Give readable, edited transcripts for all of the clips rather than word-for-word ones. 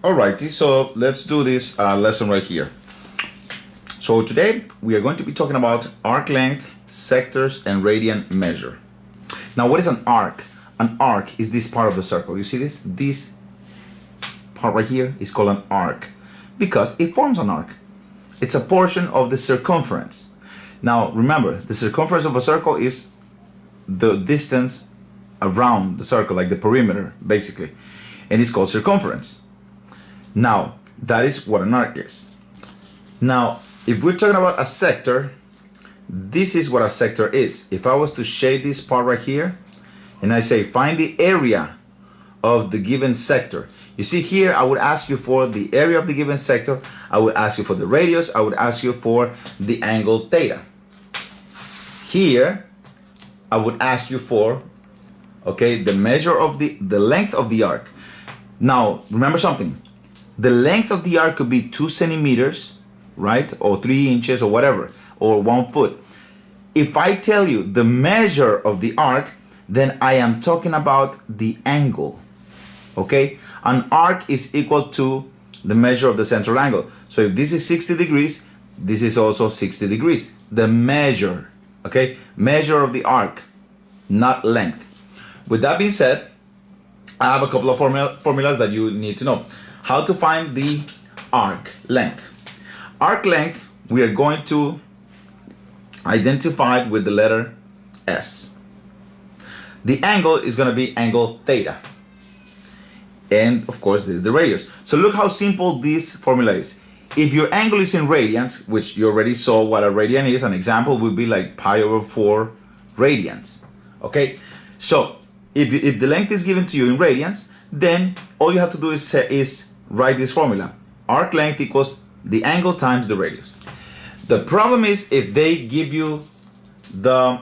Alrighty, so let's do this lesson right here. So today we are going to be talking about arc length, sectors, and radian measure. Now, what is an arc? An arc is this part of the circle. You see this? This part right here is called an arc because it forms an arc. It's a portion of the circumference. Now, remember, the circumference of a circle is the distance around the circle, like the perimeter, basically, and it's called circumference. Now, that is what an arc is. Now, if we're talking about a sector, this is what a sector is. If I was to shade this part right here, and I say, find the area of the given sector. You see here, I would ask you for the area of the given sector. I would ask you for the radius. I would ask you for the angle theta. Here, I would ask you for, okay, the measure of the length of the arc. Now, remember something. The length of the arc could be 2 centimeters, right? Or 3 inches or whatever, or 1 foot. If I tell you the measure of the arc, then I am talking about the angle, okay? An arc is equal to the measure of the central angle. So if this is 60 degrees, this is also 60 degrees. The measure, okay? Measure of the arc, not length. With that being said, I have a couple of formulas that you need to know. How to find the arc length. Arc length, we are going to identify with the letter S. The angle is going to be angle theta. And of course, this is the radius. So look how simple this formula is. If your angle is in radians, which you already saw what a radian is, an example would be like pi over 4 radians. Okay, so if the length is given to you in radians, then all you have to do is write this formula. Arc length equals the angle times the radius. The problem is if they give you the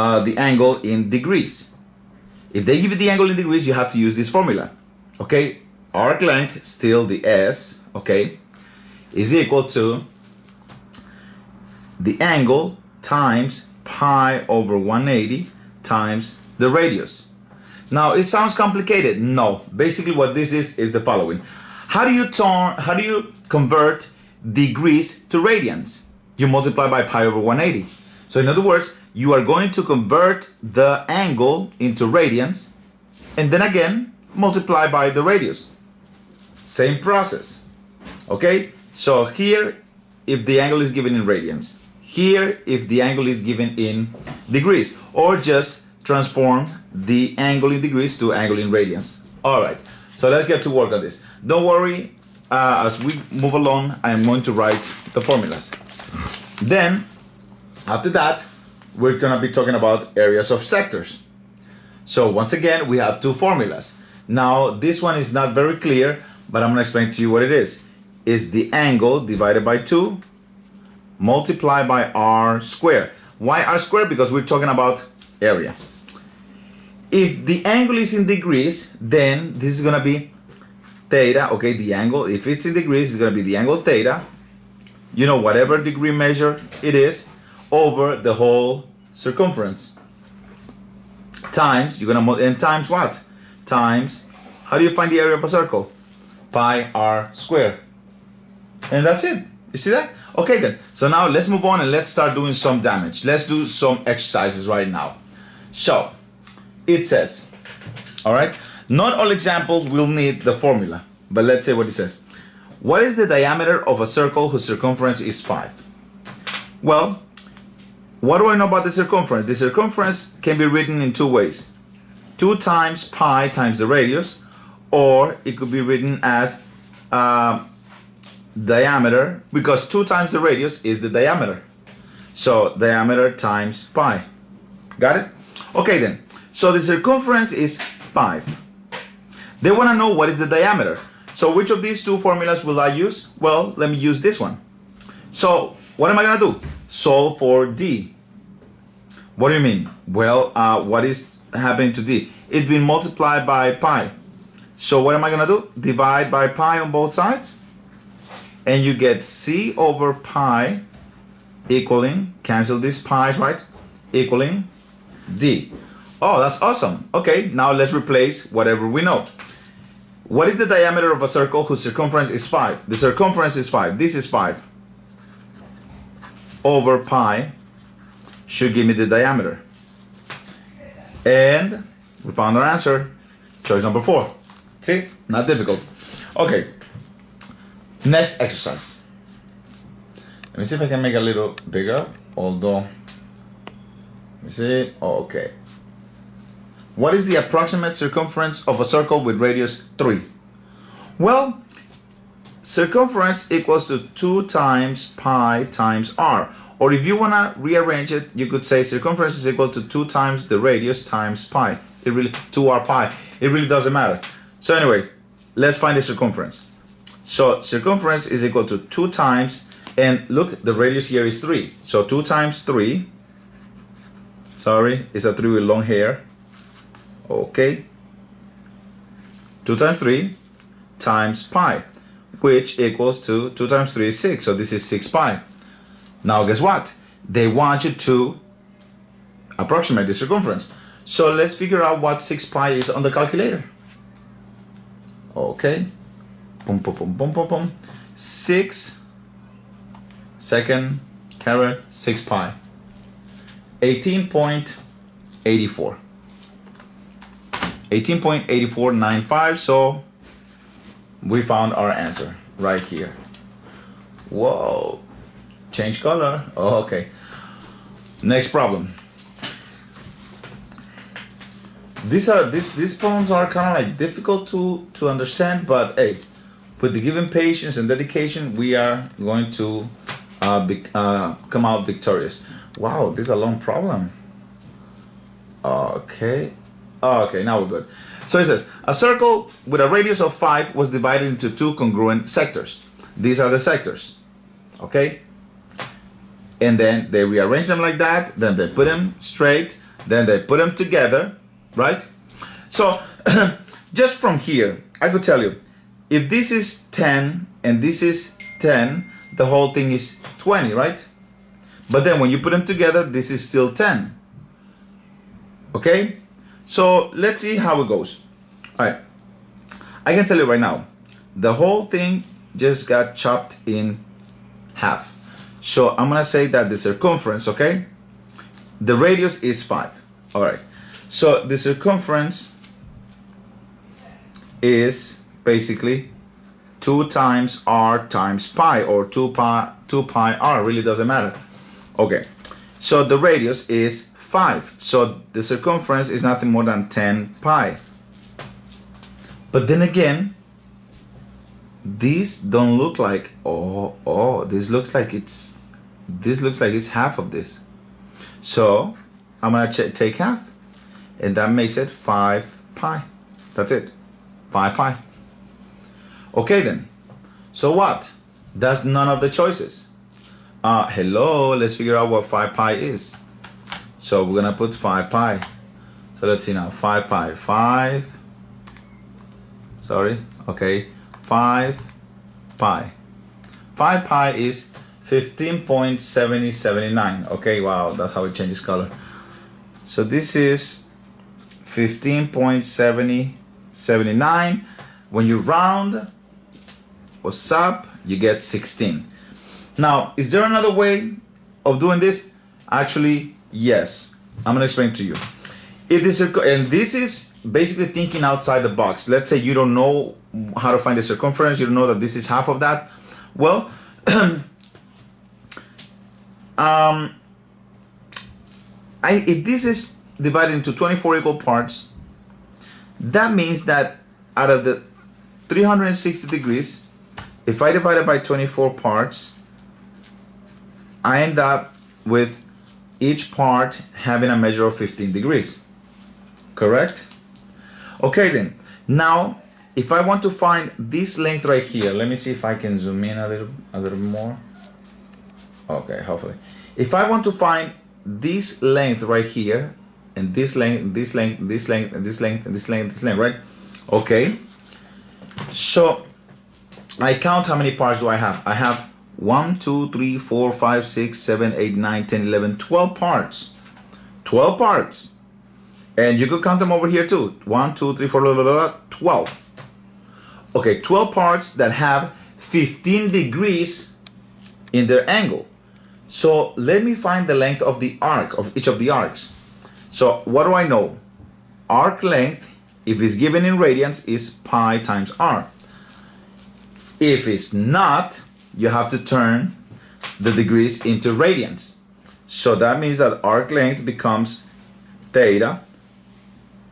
angle in degrees. If they give you the angle in degrees, you have to use this formula. Okay, arc length, still the S, okay, is equal to the angle times pi over 180 times the radius. Now, it sounds complicated. No, basically what this is the following. How do you convert degrees to radians? You multiply by pi over 180. So in other words, you are going to convert the angle into radians and then again multiply by the radius. Same process. Okay? So here, if the angle is given in radians, here if the angle is given in degrees, or just transform the angle in degrees to angle in radians. All right, so let's get to work on this. Don't worry, as we move along, I am going to write the formulas. Then, after that, we're going to be talking about areas of sectors. So once again, we have two formulas. Now, this one is not very clear, but I'm going to explain to you what it is. It's the angle divided by 2 multiplied by r squared. Why r squared? Because we're talking about area. If the angle is in degrees, then this is going to be theta, okay, the angle, if it's in degrees, it's going to be the angle theta, you know, whatever degree measure it is, over the whole circumference. Times, you're going to, and times what? Times, how do you find the area of a circle? Pi r squared. And that's it. You see that? Okay then, so now let's move on and let's start doing some damage. Let's do some exercises right now. So, it says, all right, not all examples will need the formula, but let's say what it says. What is the diameter of a circle whose circumference is 5? Well, what do I know about the circumference? The circumference can be written in 2 ways. 2 times pi times the radius, or it could be written as diameter, because 2 times the radius is the diameter. So diameter times pi. Got it? Okay then. So the circumference is 5. They want to know what is the diameter. So which of these 2 formulas will I use? Well, let me use this one. So what am I going to do? Solve for d. What do you mean? Well, what is happening to d? It's been multiplied by pi. So what am I going to do? Divide by pi on both sides. And you get c over pi equaling, cancel these pi's, right? Equaling d. Oh, that's awesome. Okay, now let's replace whatever we know. What is the diameter of a circle whose circumference is 5? The circumference is 5. This is 5 over pi should give me the diameter. And we found our answer. Choice number 4. See? Not difficult. Okay. Next exercise. Let me see if I can make it a little bigger. Although, let me see. Okay. What is the approximate circumference of a circle with radius 3? Well, circumference equals to 2 times pi times r. Or if you want to rearrange it, you could say circumference is equal to 2 times the radius times pi. It really, 2r pi. It really doesn't matter. So anyway, let's find the circumference. So circumference is equal to 2 times, and look, the radius here is 3. So 2 times 3, sorry, it's a 3 with long hair. Okay, 2 times 3 times pi, which equals to 2 times 3 is 6, so this is 6 pi. Now guess what? They want you to approximate the circumference. So let's figure out what 6 pi is on the calculator. Okay, boom, boom, boom, boom, boom, boom. 6 second caret 6 pi, 18.84. 18.8495, so we found our answer right here. Whoa, change color. Oh, okay. Next problem. These problems are kind of like difficult to understand, but hey, with the given patience and dedication, we are going to come out victorious. Wow, this is a long problem. Okay. Okay, now we're good. So it says, a circle with a radius of 5 was divided into 2 congruent sectors. These are the sectors. Okay? And then they rearrange them like that, then they put them straight, then they put them together, right? So, just from here, I could tell you, if this is 10 and this is 10, the whole thing is 20, right? But then when you put them together, this is still 10. Okay? So let's see how it goes. All right, I can tell you right now, the whole thing just got chopped in half. So I'm gonna say that the circumference, okay, the radius is 5. All right, so the circumference is basically 2 times r times pi, or 2 pi r, really doesn't matter. Okay, so the radius is 5, so the circumference is nothing more than 10 pi. But then again, these don't look like, this looks like it's half of this. So I'm gonna take half, and that makes it 5 pi. That's it, 5 pi. Okay then, so what? That's none of the choices. Hello, let's figure out what 5 pi is. So we're gonna put 5 pi. So let's see now, 5 pi, 5 pi. 5 pi is 15.7079. Okay, wow, that's how it changes color. So this is 15.7079. When you round, what's up? You get 16. Now, is there another way of doing this? Actually, yes. I'm gonna explain to you. If this, and this is basically thinking outside the box. Let's say you don't know how to find the circumference. You don't know that this is half of that. Well, if this is divided into 24 equal parts, that means that out of the 360 degrees, if I divide it by 24 parts, I end up with each part having a measure of 15 degrees. Correct? Okay then. Now, if I want to find this length right here, let me see if I can zoom in a little more. Okay, hopefully. If I want to find this length right here, and this length, this length, this length, and this length, and this length, this length, right? Okay. So I count how many parts do I have. I have 1, 2, 3, 4, 5, 6, 7, 8, 9, 10, 11, 12 parts. 12 parts. And you could count them over here too. 1, 2, 3, 4, 12. okay, 12 parts that have 15 degrees in their angle. So let me find the length of the arc, of each of the arcs. So what do I know? Arc length, if it's given in radians, is pi times r. If it's not, you have to turn the degrees into radians. So that means that arc length becomes theta,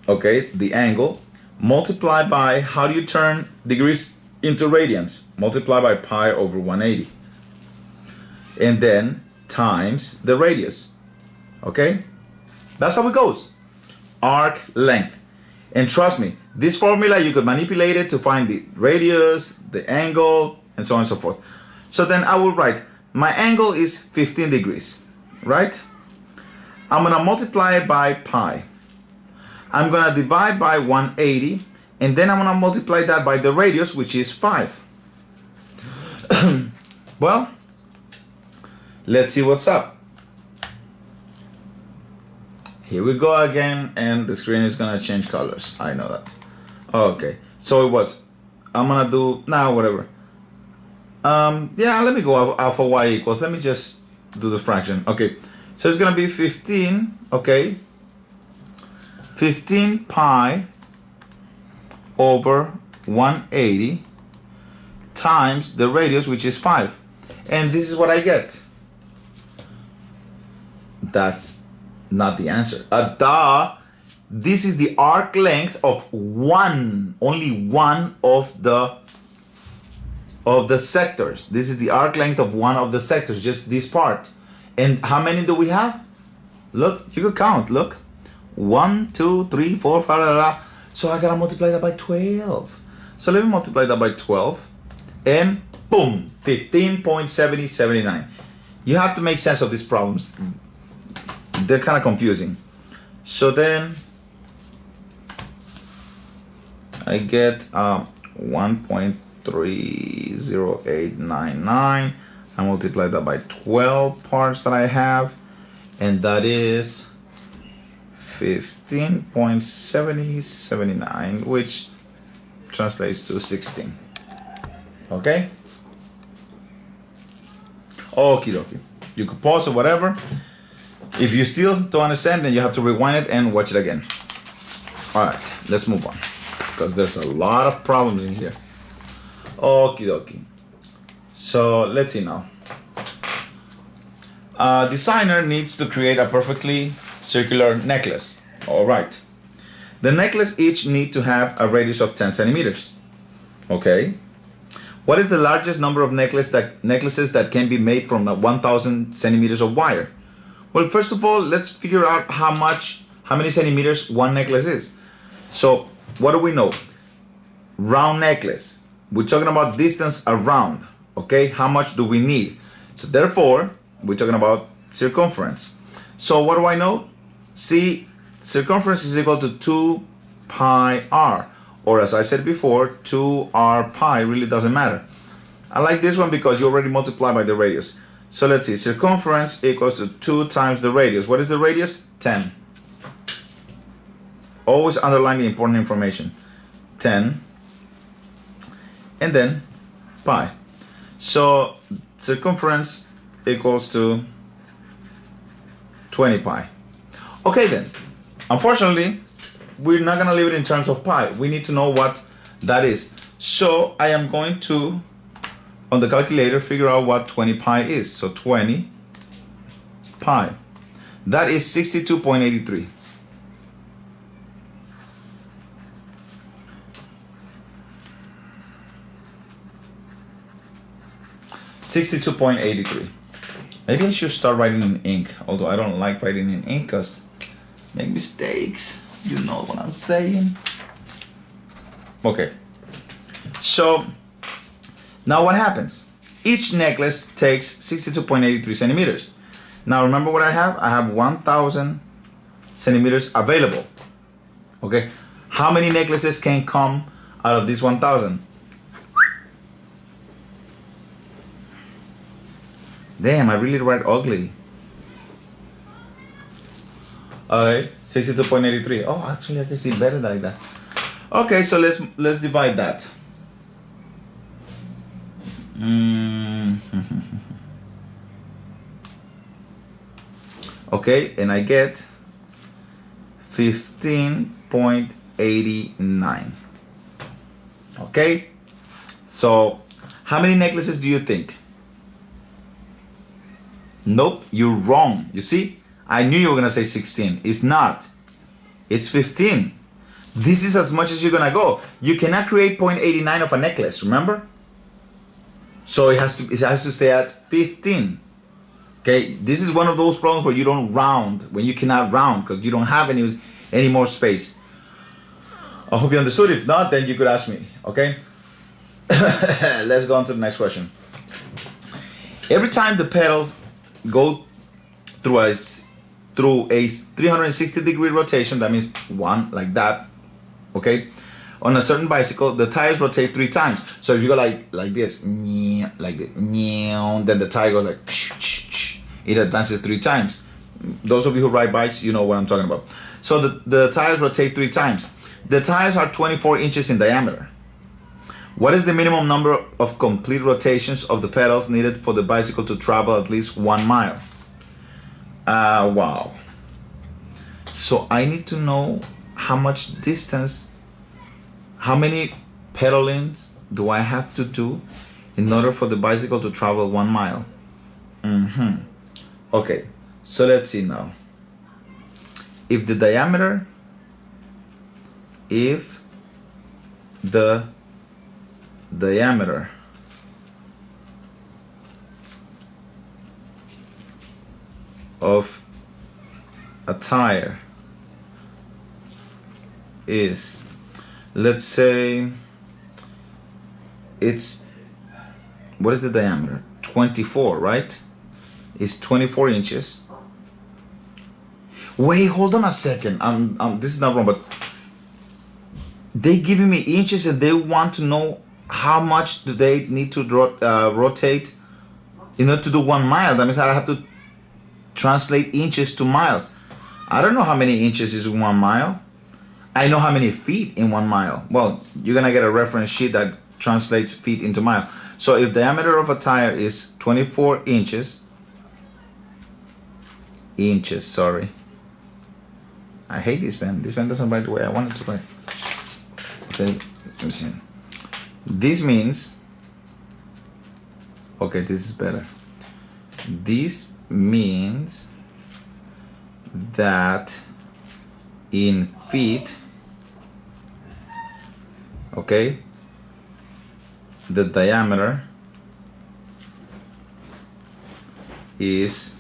okay, the angle, multiplied by, how do you turn degrees into radians? Multiply by pi over 180. And then times the radius, okay? That's how it goes. Arc length. And trust me, this formula, you could manipulate it to find the radius, the angle, and so on and so forth. So then I will write, my angle is 15 degrees, right? I'm gonna multiply it by pi. I'm gonna divide by 180, and then I'm gonna multiply that by the radius, which is 5. Well, let's see what's up. Here we go again, and the screen is gonna change colors. I know that. Okay, so it was, I'm gonna do, now whatever. Yeah, let me go alpha y equals, let me just do the fraction. Okay, so it's gonna be 15, okay, 15 pi over 180 times the radius, which is 5. And this is what I get. That's not the answer. This is the arc length of only one of the sectors. This is the arc length of one of the sectors, just this part. And how many do we have? Look, you could count, look. 1, 2, 3, 4, 5, blah, blah, blah. So I gotta multiply that by 12. So let me multiply that by 12, and boom, 15.7079. You have to make sense of these problems. They're kind of confusing. So then I get 1.30899. I multiply that by 12 parts that I have, and that is 15.7079, which translates to 16. Okay? Okie dokie. You could pause or whatever. If you still don't understand, then you have to rewind it and watch it again. Alright, let's move on, because there's a lot of problems in here. Okie dokie. So let's see now. A designer needs to create a perfectly circular necklace. Alright. The necklace each need to have a radius of 10 centimeters. Okay. What is the largest number of necklaces that can be made from 1,000 centimeters of wire? Well, first of all, let's figure out how many centimeters one necklace is. So, what do we know? Round necklace. We're talking about distance around. Okay, how much do we need? So therefore, we're talking about circumference. So what do I know? See, circumference is equal to 2 pi r. Or as I said before, 2r pi, really doesn't matter. I like this one because you already multiply by the radius. So let's see, circumference equals to 2 times the radius. What is the radius? 10. Always underline the important information. 10. And then pi. So circumference equals to 20 pi. Okay then, unfortunately, we're not going to leave it in terms of pi. We need to know what that is. So I am going to, on the calculator, figure out what 20 pi is. So 20 pi. That is 62.83. $62.83. Maybe I should start writing in ink, although I don't like writing in ink because make mistakes. You know what I'm saying? Okay. So now what happens? Each necklace takes 62.83 centimeters. Now remember what I have? I have 1,000 centimeters available. Okay. How many necklaces can come out of this 1,000? Damn, I really write ugly. Okay, 62.83. Oh, actually I can see better like that. Okay, so let's divide that. Okay, and I get 15.89. Okay, so how many necklaces do you think? Nope, you're wrong. You see, I knew you were gonna say 16. It's not. It's 15. This is as much as you're gonna go. You cannot create 0.89 of a necklace, remember? So it has to stay at 15. Okay, this is one of those problems where you don't round, when you cannot round because you don't have any more space. I hope you understood. If not, then you could ask me. Okay. Let's go on to the next question. Every time the petals go through a 360-degree rotation, that means one like that, okay, on a certain bicycle, the tires rotate 3 times. So if you go like this, like this, then the tire goes like, it advances 3 times. Those of you who ride bikes, you know what I'm talking about. So the tires rotate 3 times. The tires are 24 inches in diameter. What is the minimum number of complete rotations of the pedals needed for the bicycle to travel at least 1 mile? Wow. So I need to know how much distance, how many pedalings do I have to do in order for the bicycle to travel 1 mile? Okay, so let's see now. If the diameter, of a tire is, let's say, it's, what is the diameter? 24, right? It's 24 inches. Wait, hold on a second. This is not wrong, but they giving me inches and they want to know how much do they need to rotate in order to do 1 mile. That means I have to translate inches to miles. I don't know how many inches is 1 mile. I know how many feet in 1 mile. Well, you're gonna get a reference sheet that translates feet into mile. So if the diameter of a tire is 24 inches, sorry. I hate this pen. This pen doesn't write the way I want it to write. Okay, let me see. This means, okay, this is better. This means that in feet, okay, the diameter is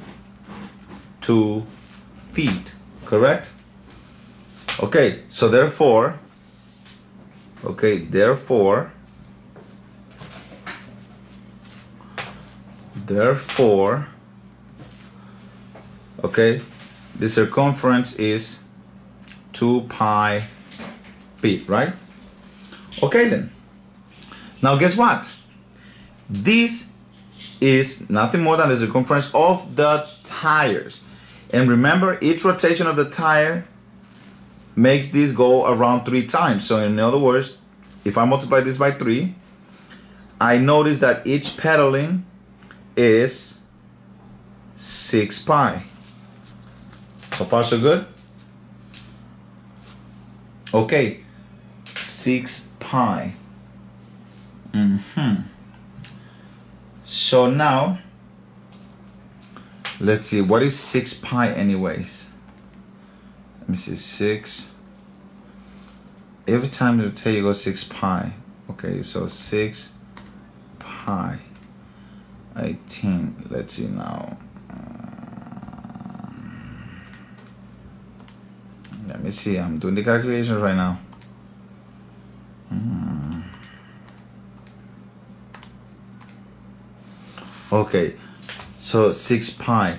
2 feet, correct? Okay, so therefore, okay, therefore, okay, the circumference is 2 pi feet, right? Okay then. Now guess what? This is nothing more than the circumference of the tires. And remember, each rotation of the tire makes this go around 3 times. So in other words, if I multiply this by 3, I notice that each pedaling is 6 pi. So far so good? Okay, 6 pi. So now, let's see, what is 6 pi anyways? Let me see, 6. Every time you tell you go 6 pi. Okay, so 6 pi. 18. Let's see now. Let me see, I'm doing the calculations right now. Okay, so 6 pi.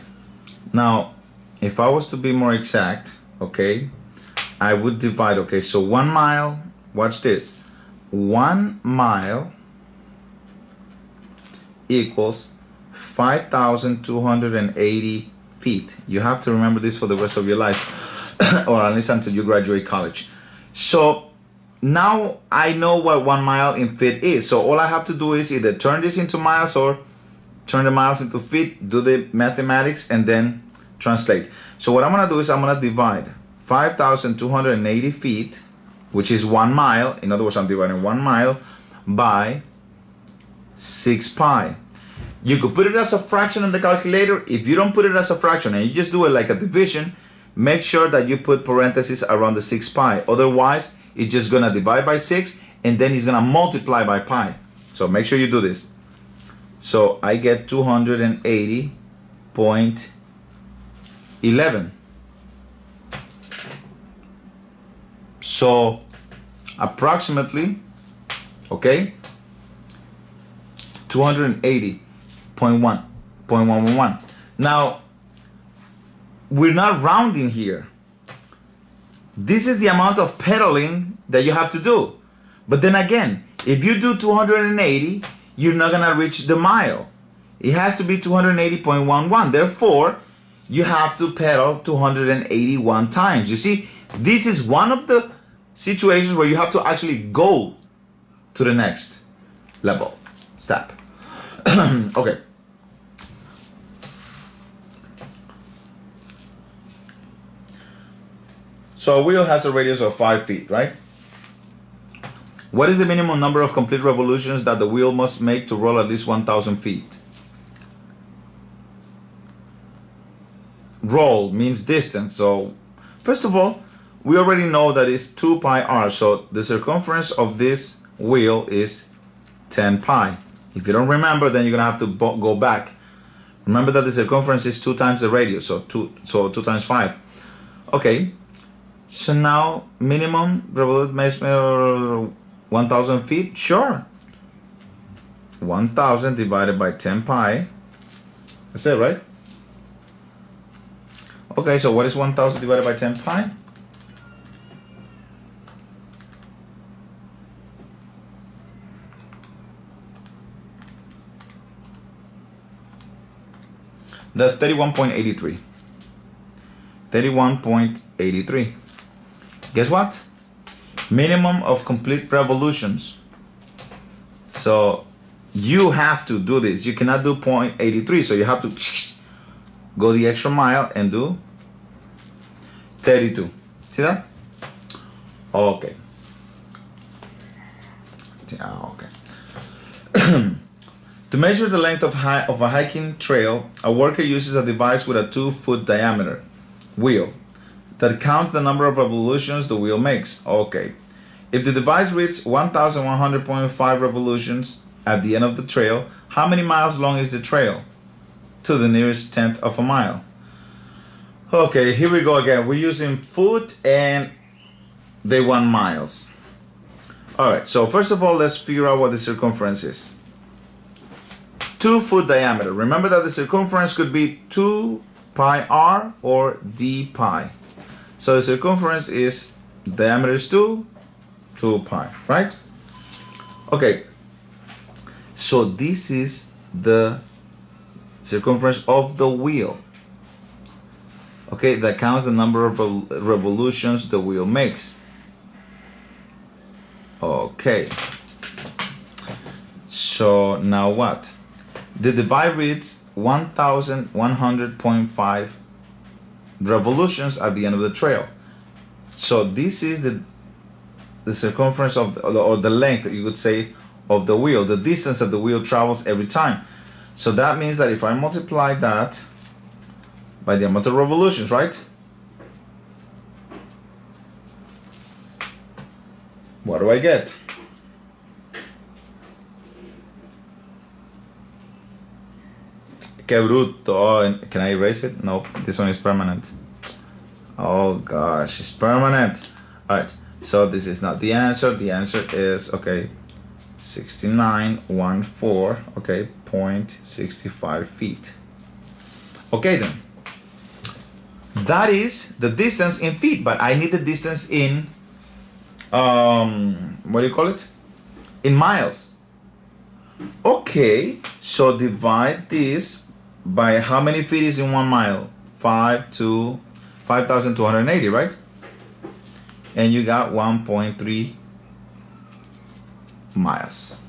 Now, if I was to be more exact, okay, I would divide, okay, so 1 mile, watch this. 1 mile equals 5,280 feet. You have to remember this for the rest of your life, or at least until you graduate college. So now I know what 1 mile in feet is. So all I have to do is either turn this into miles or turn the miles into feet, do the mathematics, and then translate. So what I'm going to do is I'm going to divide 5,280 feet, which is 1 mile. In other words, I'm dividing 1 mile by 6 pi. You could put it as a fraction on the calculator. If you don't put it as a fraction and you just do it like a division, make sure that you put parentheses around the 6 pi. Otherwise, it's just going to divide by 6 and then it's going to multiply by pi. So make sure you do this. So I get 280.11. So approximately, okay, 280.1.111. Now, we're not rounding here. This is the amount of pedaling that you have to do. But then again, if you do 280, you're not gonna reach the mile. It has to be 280.11. Therefore, you have to pedal 281 times. You see, this is one of the situations where you have to actually go to the next level, step. Okay. So a wheel has a radius of 5 feet, right? What is the minimum number of complete revolutions that the wheel must make to roll at least 1,000 feet? Roll means distance. So first of all, we already know that it's 2 pi r. So the circumference of this wheel is 10 pi. If you don't remember, then you're going to have to go back. Remember that the circumference is 2 times the radius. So 2 times 5. Okay. So now minimum revolution measure 1,000 feet. Sure. 1,000 divided by 10 pi. That's it, right? Okay, so what is 1,000 divided by 10 pi? That's 31.83. 31.83. Guess what? Minimum of complete revolutions. So you have to do this. You cannot do 0.83. So you have to go the extra mile and do 32. See that? Okay. Okay. To measure the length of a hiking trail, a worker uses a device with a 2-foot diameter wheel that counts the number of revolutions the wheel makes. Okay. If the device reads 1,100.5 revolutions at the end of the trail, how many miles long is the trail? To the nearest tenth of a mile. Okay, here we go again. We're using foot and they want miles. Alright, so first of all, let's figure out what the circumference is. 2-foot diameter. Remember that the circumference could be 2 pi r or d pi. So the circumference is, diameter is 2 pi, right? Okay, so this is the circumference of the wheel. Okay, that counts the number of revolutions the wheel makes. Okay, so now what? The device reads 1,100.5 revolutions at the end of the trail. So this is the circumference of or the length, you could say, of the wheel, the distance that the wheel travels every time. So that means that if I multiply that by the amount of revolutions, right? What do I get? Que bruto. Oh, can I erase it? No, this one is permanent. Oh gosh, it's permanent. Alright, so this is not the answer. The answer is, okay, 6914, okay, 0.65 feet. Okay then. That is the distance in feet, but I need the distance in, what do you call it? In miles. Okay, so divide this by how many feet is in 1 mile? 5,280, right? And you got 1.3 miles.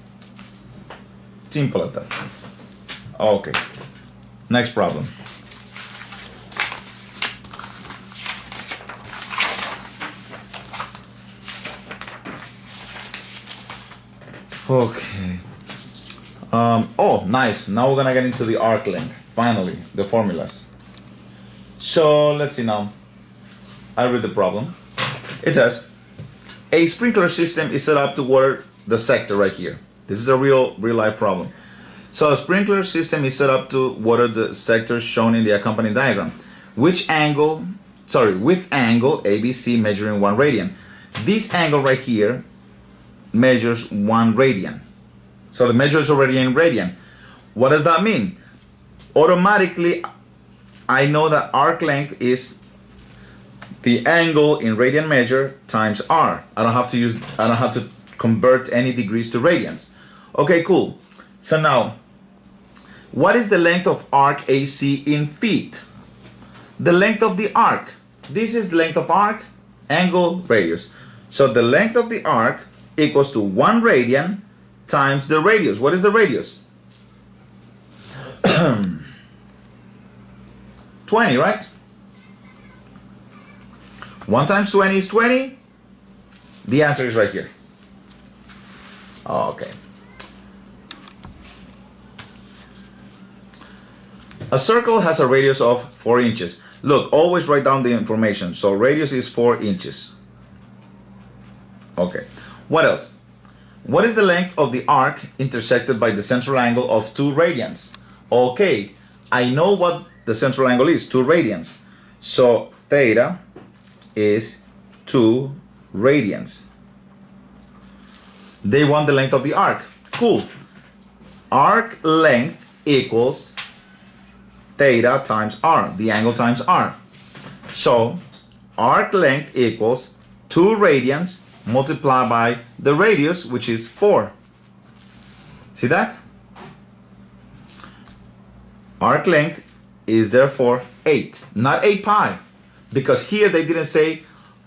Simple as that. Okay, next problem. Okay. Oh, nice. Now we're gonna get into the arc length. Finally, the formulas. So let's see now. I read the problem. It says, a sprinkler system is set up to water the sector right here. This is a real life problem. So a sprinkler system is set up to water the sector shown in the accompanying diagram. With angle ABC measuring 1 radian. This angle right here measures 1 radian. So the measure is already in radian. What does that mean? Automatically, I know that arc length is the angle in radian measure times r. I don't have to convert any degrees to radians. Okay, cool. So now, what is the length of arc AC in feet? The length of the arc. This is length of arc, angle, radius. So the length of the arc equals to 1 radian times the radius. What is the radius? 20, right? 1 times 20 is 20. The answer is right here. Okay. A circle has a radius of 4 inches. Look, always write down the information. So radius is 4 inches. Okay. What else? What is the length of the arc intersected by the central angle of 2 radians? Okay, I know what the central angle is, 2 radians. So theta is 2 radians. They want the length of the arc. Cool. Arc length equals theta times r, the angle times r. So arc length equals 2 radians multiplied by the radius, which is 4. See that? Arc length is therefore 8, not 8 pi, because here they didn't say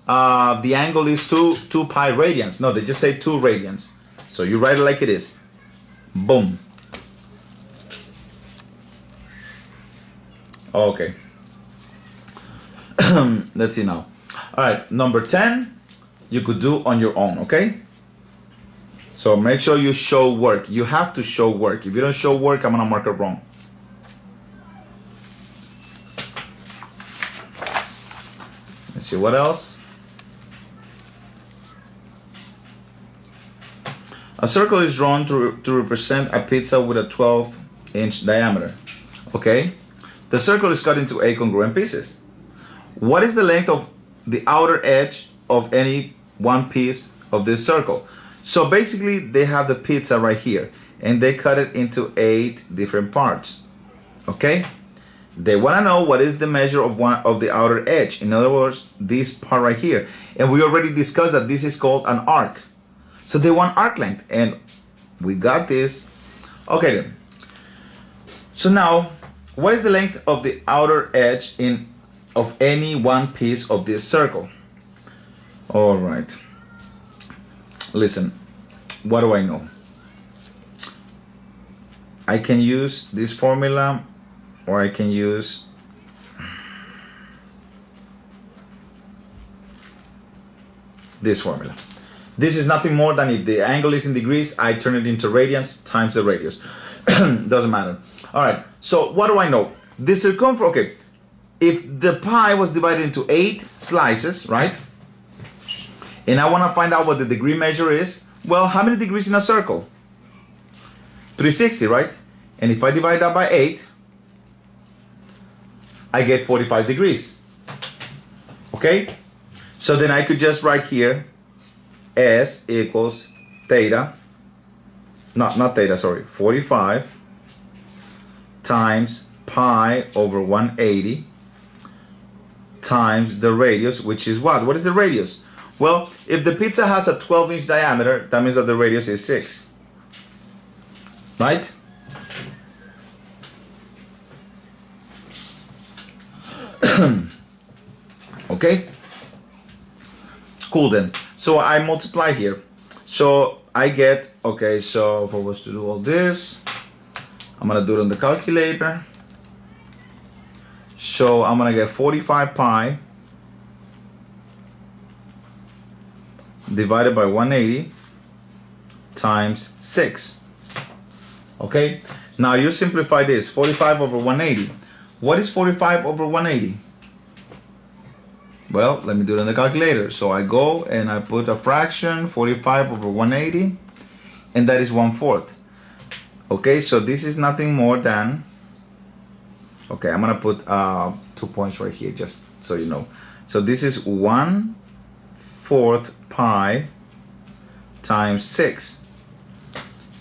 the angle is 2 pi radians. No, they just say 2 radians. So you write it like it is. Boom. Okay. Let's see now. All right, number 10. You could do on your own, okay? So make sure you show work. You have to show work. If you don't show work, I'm gonna mark it wrong. Let's see what else. A circle is drawn to represent a pizza with a 12-inch diameter. Okay? The circle is cut into 8 congruent pieces. What is the length of the outer edge of any one piece of this circle? So basically they have the pizza right here and they cut it into 8 different parts. Okay, they want to know what is the measure of one of the outer edge, in other words this part right here, and we already discussed that this is called an arc. So they want arc length and we got this. Okay then, so now what is the length of the outer edge of any one piece of this circle? All right, listen, what do I know? I can use this formula or I can use this formula. This is nothing more than if the angle is in degrees, I turn it into radians times the radius. Doesn't matter. All right, so what do I know? The circumference, okay, if the pie was divided into 8 slices, right? And I want to find out what the degree measure is. Well, how many degrees in a circle? 360, right? And if I divide that by 8, I get 45 degrees. Okay? So then I could just write here S equals theta, not theta, sorry, 45 times pi over 180 times the radius, which is what? What is the radius? Well, if the pizza has a 12-inch diameter, that means that the radius is 6. Right? Okay? Cool then. So I multiply here. So I get, okay, so if I was to do all this, I'm gonna do it on the calculator. So I'm gonna get 45 pi divided by 180 times 6. Okay, now you simplify this, 45 over 180. What is 45 over 180? Well, let me do it in the calculator. So I go and I put a fraction, 45 over 180, and that is 1/4. Okay, so this is nothing more than, okay, I'm gonna put 2 points right here just so you know. So this is 1/4 pi times 6.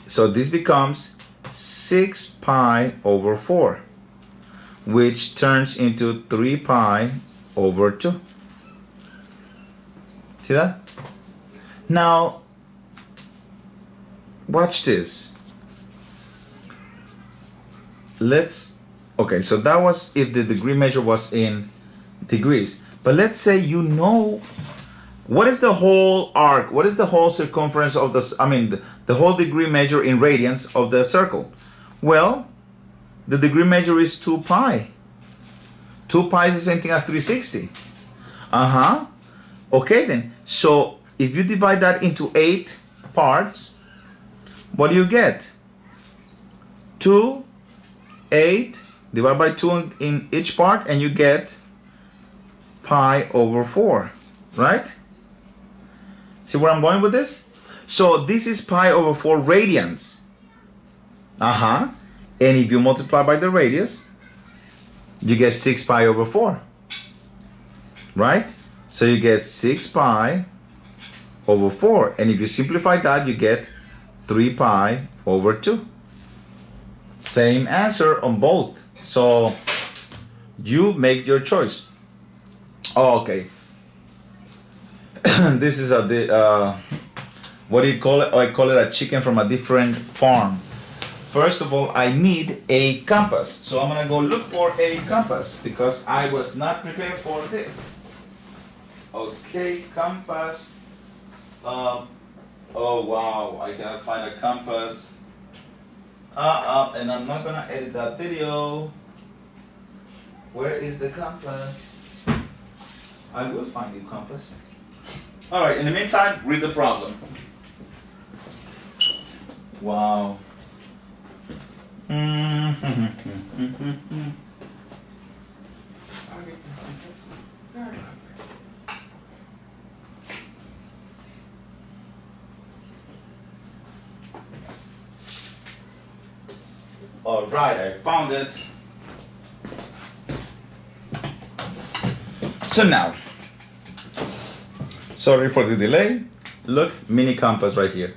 So this becomes 6 pi over 4, which turns into 3 pi over 2. See that? Now, watch this. Okay, so that was if the degree measure was in degrees. But let's say you know, what is the whole arc? What is the whole circumference of the whole degree measure in radians of the circle? Well, the degree measure is 2 pi. 2 pi is the same thing as 360. Okay then, so if you divide that into 8 parts, what do you get? 2, 8, divide by 2 in each part, and you get pi over 4, right? See where I'm going with this? So this is pi over 4 radians. And if you multiply by the radius, you get 6 pi over 4, right? So you get 6 pi over 4. And if you simplify that, you get 3 pi over 2. Same answer on both. So you make your choice. Oh, okay. This is what do you call it? Oh, I call it a chicken from a different farm. First of all, I need a compass. So I'm going to go look for a compass because I was not prepared for this. Okay, compass. Oh wow, I cannot find a compass. And I'm not gonna edit that video. Where is the compass? I will find the compass. All right, in the meantime, read the problem. Wow. All right, I found it. So now, sorry for the delay. Look, mini compass right here.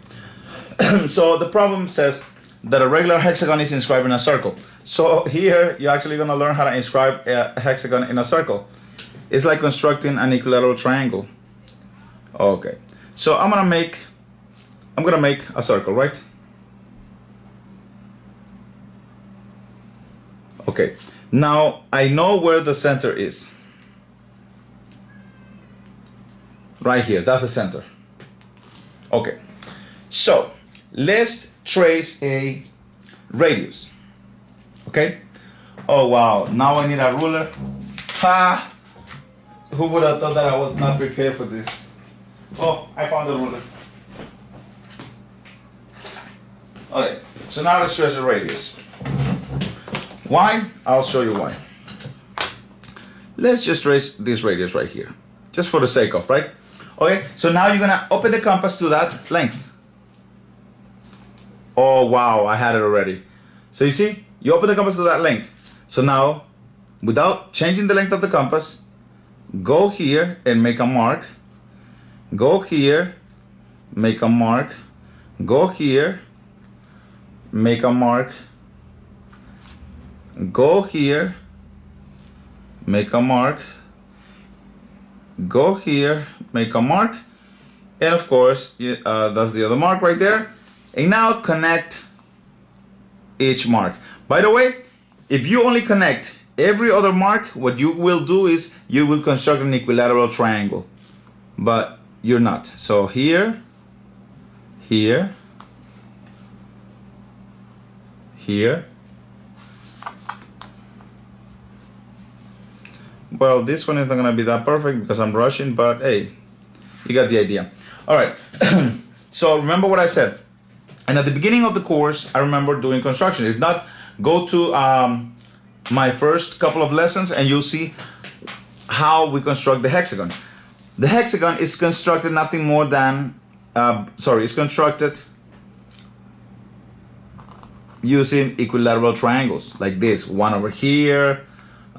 So the problem says that a regular hexagon is inscribed in a circle. So here, you're actually gonna learn how to inscribe a hexagon in a circle. It's like constructing an equilateral triangle. Okay, so I'm gonna make a circle, right? Okay, now I know where the center is. Right here, that's the center. Okay, so let's trace a radius. Okay, oh wow, now I need a ruler. Ha! Who would have thought that I was not prepared for this? Oh, I found the ruler. Okay, so now let's trace a radius. Why? I'll show you why. Let's just trace this radius right here, just for the sake of, right? Okay, so now you're gonna open the compass to that length. Oh wow, I had it already. So you see, you open the compass to that length. So now, without changing the length of the compass, go here and make a mark. Go here, make a mark. Go here, make a mark. Go here, make a mark. Go here, make a mark. And of course, that's the other mark right there. And now connect each mark. By the way, if you only connect every other mark, what you will do is you will construct an equilateral triangle. But you're not. So here, here, here. Well, this one is not going to be that perfect because I'm rushing, but hey, you got the idea. All right. So remember what I said. And at the beginning of the course, I remember doing construction. If not, go to my first couple of lessons and you'll see how we construct the hexagon. The hexagon is constructed nothing more than, it's constructed using equilateral triangles like this. One over here,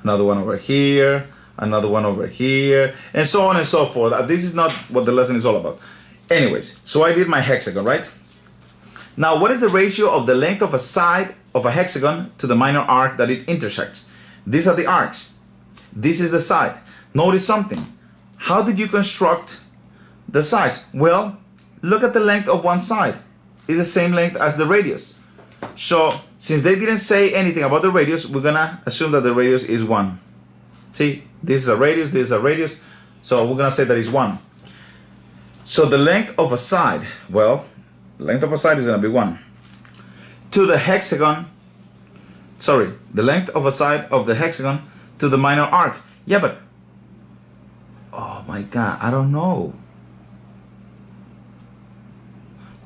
another one over here, another one over here, and so on and so forth. This is not what the lesson is all about. Anyways, so I did my hexagon, right? Now, what is the ratio of the length of a side of a hexagon to the minor arc that it intersects? These are the arcs. This is the side. Notice something. How did you construct the sides? Well, look at the length of one side. It's the same length as the radius. So, since they didn't say anything about the radius, we're gonna assume that the radius is 1. See, this is a radius, this is a radius, so we're gonna say that it's 1. So the length of a side, well, the length of a side is gonna be 1. To the hexagon, the length of a side of the hexagon to the minor arc. Yeah, but, oh my God, I don't know.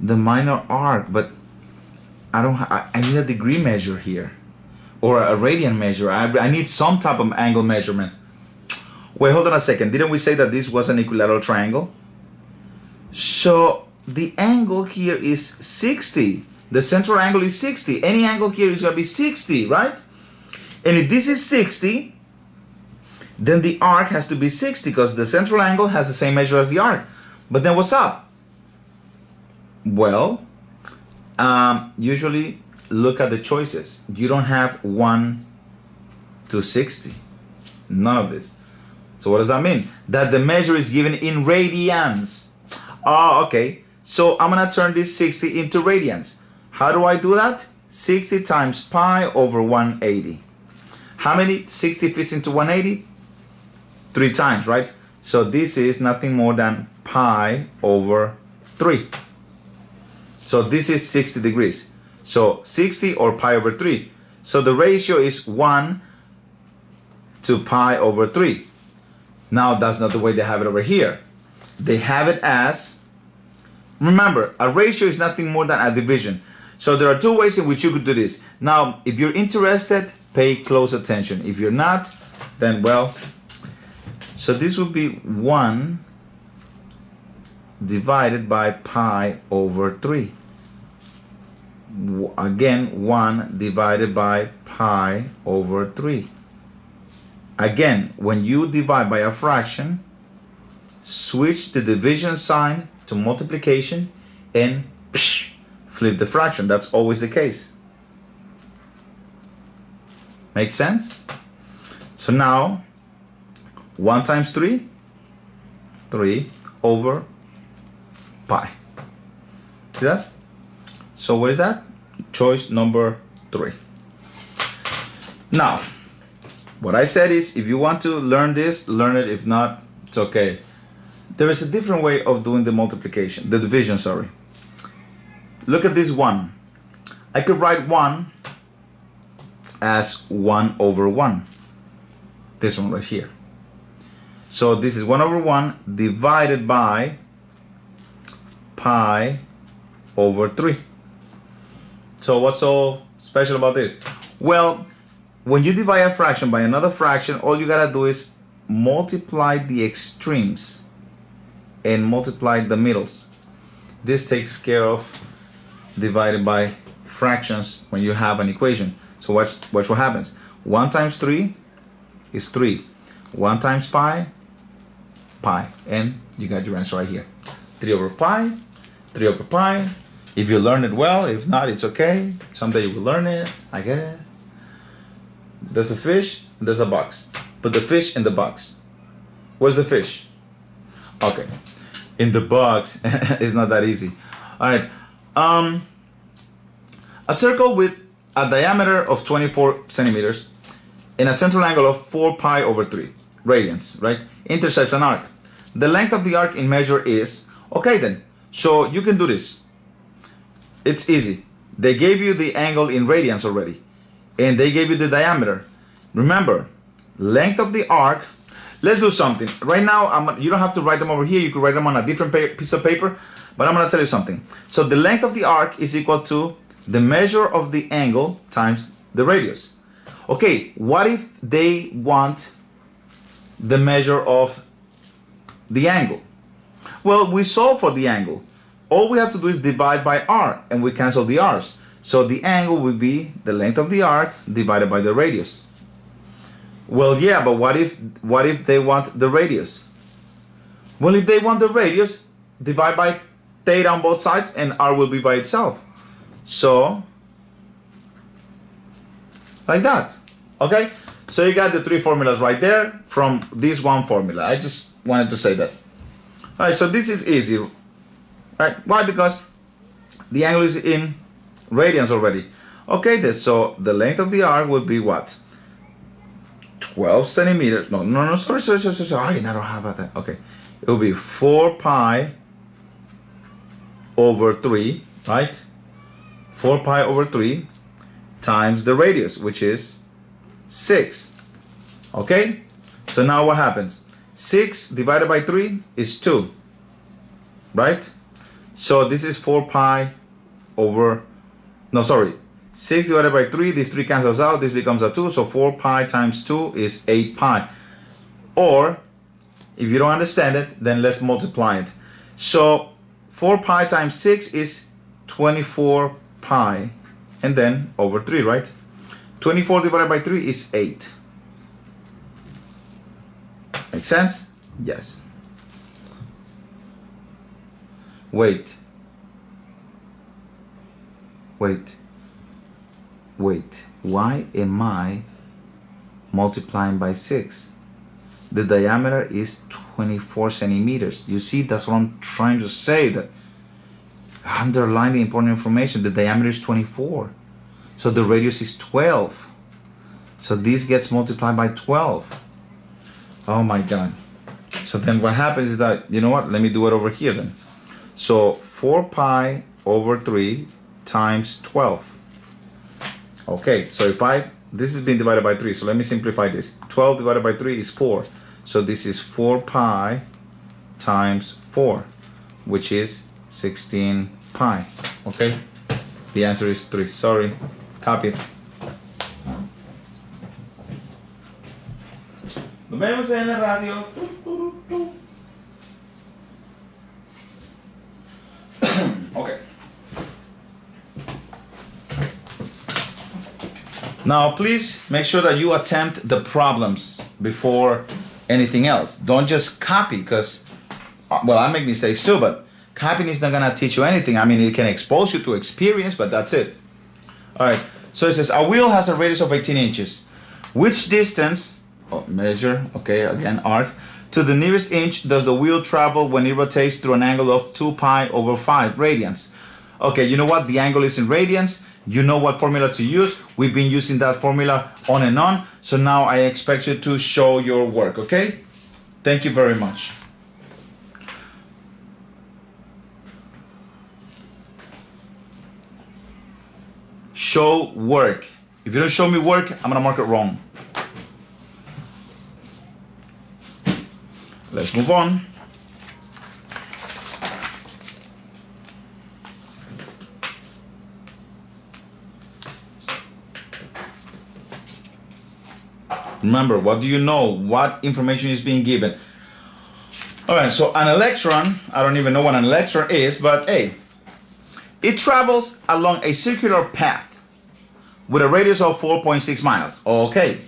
The minor arc, but I need a degree measure here, or a radian measure. I need some type of angle measurement. Wait, hold on a second. Didn't we say that this was an equilateral triangle? So the angle here is 60. The central angle is 60. Any angle here is going to be 60, right? And if this is 60, then the arc has to be 60 because the central angle has the same measure as the arc. But then what's up? Well, usually look at the choices. You don't have 1 to 60. None of this. So what does that mean? That the measure is given in radians. Oh, okay. So I'm going to turn this 60 into radians. How do I do that? 60 times pi over 180. How many 60 fits into 180? 3 times, right? So this is nothing more than pi over 3. So this is 60 degrees. So 60 or pi over 3. So the ratio is 1 to pi over 3. Now that's not the way they have it over here. They have it as, remember, a ratio is nothing more than a division. So there are 2 ways in which you could do this. Now, if you're interested, pay close attention. If you're not, then well, so this would be 1 divided by pi over 3. Again, 1 divided by pi over 3. Again, when you divide by a fraction, switch the division sign to multiplication and flip the fraction. That's always the case. Make sense? So now, 1 times 3, 3 over pi. See that? So what is that? Choice number 3. Now, what I said is, if you want to learn this, learn it. If not, it's okay. There is a different way of doing the multiplication, the division, sorry. Look at this 1. I could write 1 as 1 over 1. This one right here. So this is 1 over 1 divided by pi over 3. So what's so special about this? Well, when you divide a fraction by another fraction, all you gotta do is multiply the extremes and multiply the middles. This takes care of divided by fractions when you have an equation. So watch what happens. 1 times 3 is 3. 1 times pi, pi. And you got your answer right here. 3 over pi, 3 over pi. If you learn it well, if not, it's okay. Someday you will learn it, I guess. There's a fish, there's a box. Put the fish in the box. Where's the fish? Okay. In the box. It's not that easy. All right. A circle with a diameter of 24 centimeters and a central angle of 4 pi over 3 radians, right? Intersects an arc. The length of the arc in measure is, okay then, so you can do this. It's easy. They gave you the angle in radians already, and they gave you the diameter. Remember, length of the arc. Let's do something. Right now, you don't have to write them over here. You could write them on a different piece of paper, but I'm going to tell you something. So the length of the arc is equal to the measure of the angle times the radius. Okay, what if they want the measure of the angle? Well, we solve for the angle. All we have to do is divide by r, and we cancel the r's. So the angle will be the length of the arc divided by the radius. Well, yeah, but what if they want the radius? Well, if they want the radius, divide by theta on both sides, and r will be by itself. So, like that. Okay? So you got the three formulas right there from this one formula. I just wanted to say that. Alright, so this is easy. Right? Why? Because the angle is in radians already. Okay, so the length of the arc would be what? 12 centimeters. No, sorry. I don't have that. Okay. It will be 4 pi over 3, right? 4 pi over 3 times the radius, which is 6. Okay? So now what happens? 6 divided by 3 is 2. Right? So this is 4 pi over, no, sorry, 6 divided by 3, this 3 cancels out, this becomes a 2, so 4 pi times 2 is 8 pi. Or, if you don't understand it, then let's multiply it. So 4 pi times 6 is 24 pi, and then over 3, right? 24 divided by 3 is 8. Make sense? Yes. Wait. Why am I multiplying by 6? The diameter is 24 centimeters. You see, that's what I'm trying to say, that underline the important information. The diameter is 24. So the radius is 12. So this gets multiplied by 12. Oh my God. So then what happens is that, you know what? Let me do it over here then. So 4 pi over 3 times 12. Okay, so this is being divided by 3, so let me simplify this. 12 divided by 3 is 4. So this is 4 pi times 4, which is 16 pi. Okay, the answer is 3. Sorry, copy it. Nos vemos en la radio. Okay. Now, please make sure that you attempt the problems before anything else. Don't just copy, because, well, I make mistakes too, but copying is not going to teach you anything. I mean, it can expose you to experience, but that's it. All right. So it says, a wheel has a radius of 18 inches. Which distance, measure, okay, again, arc, to the nearest inch does the wheel travel when it rotates through an angle of 2 pi over 5 radians? Okay, you know what? The angle is in radians. You know what formula to use. We've been using that formula on and on. So now I expect you to show your work, okay? Thank you very much. Show work. If you don't show me work, I'm gonna mark it wrong. Let's move on. Remember, what do you know? What information is being given? Alright, so an electron, I don't even know what an electron is, but hey, it travels along a circular path with a radius of 4.6 miles. Okay,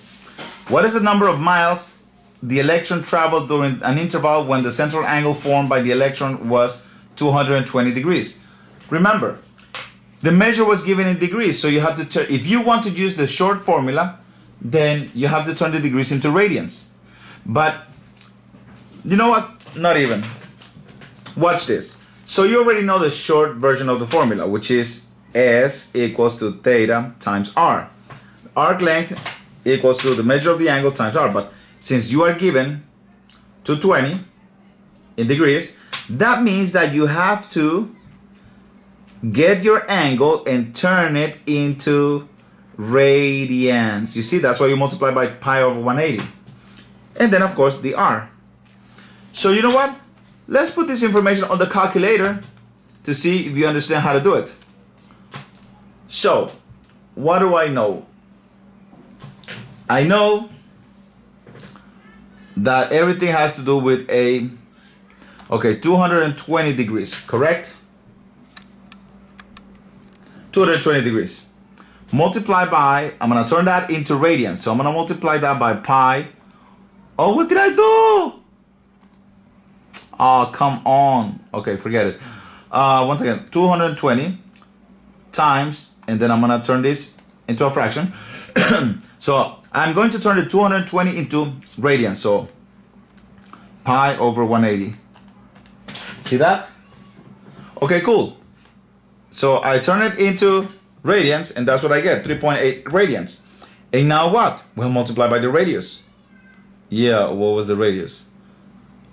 what is the number of miles the electron traveled during an interval when the central angle formed by the electron was 220 degrees? Remember, the measure was given in degrees, so you have to, if you want to use the short formula, then you have to turn the degrees into radians. But you know what? Not even. Watch this. So you already know the short version of the formula, which is S equals to theta times R. Arc length equals to the measure of the angle times R. But since you are given 220 in degrees, that means that you have to Get your angle and turn it into radians. You see, that's why you multiply by pi over 180. And then, of course, the r. So you know what? Let's put this information on the calculator to see if you understand how to do it. So, what do I know? I know that everything has to do with a, okay, 220 degrees, correct? 220 degrees. Multiply by, I'm going to turn that into radians. So I'm going to multiply that by pi. Oh, what did I do? Oh, come on. Okay, forget it. Once again, 220 times, and then I'm going to turn this into a fraction. So I'm going to turn the 220 into radians. So pi over 180. See that? Okay, cool. So I turn it into radians, and that's what I get, 3.8 radians. And now what? We'll multiply by the radius. Yeah, what was the radius?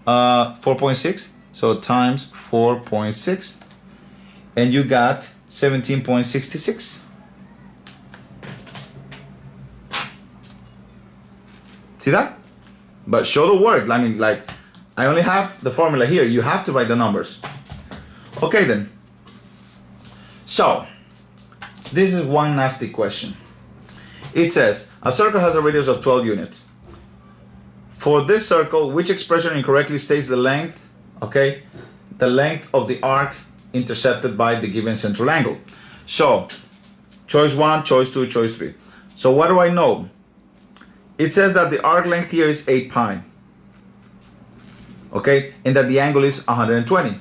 4.6. So times 4.6. And you got 17.66. See that? But show the work. I mean, like, I only have the formula here. You have to write the numbers. Okay, then. So, this is one nasty question. It says, a circle has a radius of 12 units. For this circle, which expression incorrectly states the length, okay, the length of the arc intercepted by the given central angle? So, choice 1, choice 2, choice 3. So what do I know? It says that the arc length here is 8 pi. Okay, and that the angle is 120.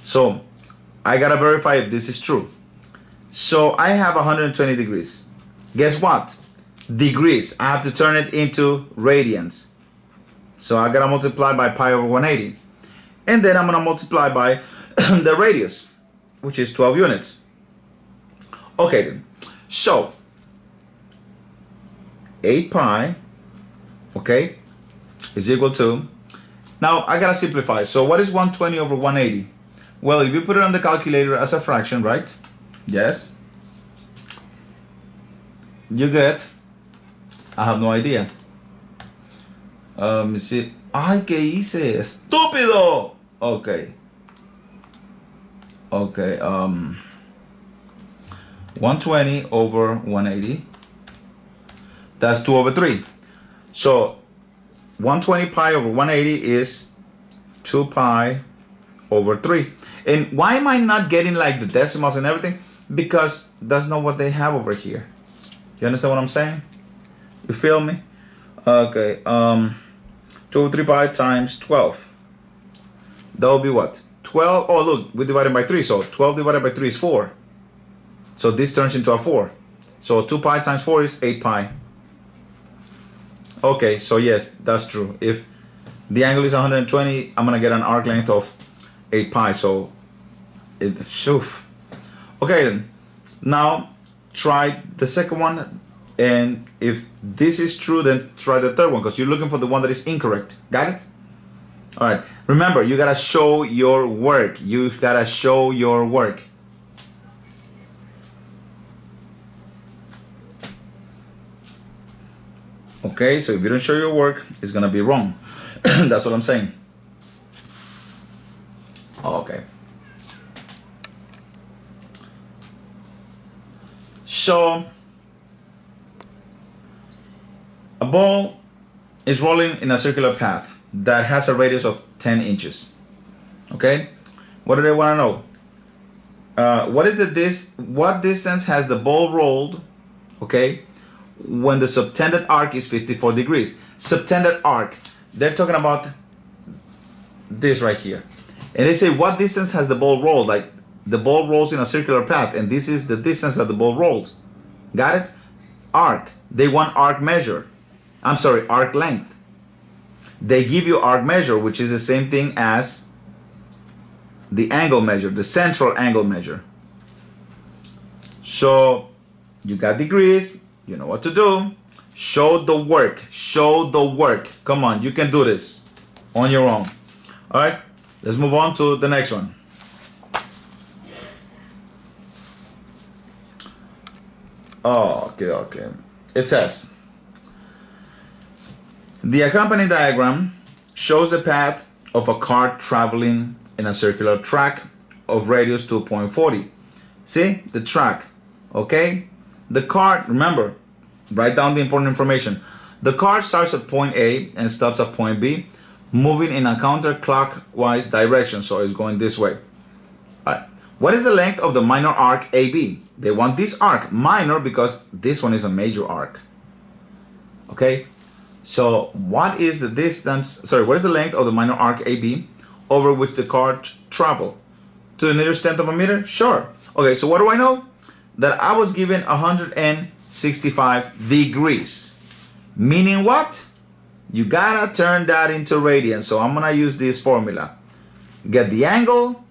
So, I gotta verify if this is true. So I have 120 degrees. Guess what? Degrees. I have to turn it into radians. So I gotta multiply by pi over 180. And then I'm gonna multiply by the radius, which is 12 units. Okay then. So 8 pi, okay, is equal to, now I gotta simplify. So what is 120 over 180? Well, if you put it on the calculator as a fraction, right? Yes. You get, I have no idea. Let me see. Ay, ¿qué hice? Estúpido. Okay. Okay. 120 over 180. That's 2 over 3. So 120 pi over 180 is 2 pi over 3. And why am I not getting like the decimals and everything? Because that's not what they have over here. You understand what I'm saying? You feel me? Okay. 2 over 3 pi times 12. That will be what? 12. Oh, look, we divided by 3. So 12 divided by 3 is 4. So this turns into a 4. So 2 pi times 4 is 8 pi. Okay, so yes, that's true. If the angle is 120, I'm gonna get an arc length of 8 pi. So okay then. Now try the second one, and if this is true, then try the third one, because you're looking for the one that is incorrect. Got it? All right. Remember, you gotta show your work. You gotta show your work. Okay, so if you don't show your work, it's gonna be wrong. That's what I'm saying. Okay. So a ball is rolling in a circular path that has a radius of 10 inches. Okay, what do they want to know? What distance has the ball rolled, okay, when the subtended arc is 54 degrees? Subtended arc, they're talking about this right here. And they say, what distance has the ball rolled? Like, the ball rolls in a circular path, and this is the distance that the ball rolled. Got it? Arc. They want arc measure. I'm sorry, arc length. They give you arc measure, which is the same thing as the angle measure, the central angle measure. So you got degrees, you know what to do. Show the work. Show the work. Come on, you can do this on your own. All right, let's move on to the next one. Oh, okay. It says, the accompanying diagram shows the path of a car traveling in a circular track of radius 2.40. See the track, okay? The car, remember, write down the important information. The car starts at point A and stops at point B, moving in a counterclockwise direction, so it's going this way. All right. What is the length of the minor arc AB? They want this arc minor because this one is a major arc. Okay, so what is the distance, sorry, what is the length of the minor arc AB over which the car traveled? To the nearest tenth of a meter? Sure. Okay, so what do I know? That I was given 165 degrees. Meaning what? You gotta turn that into radians. So I'm gonna use this formula. Get the angle,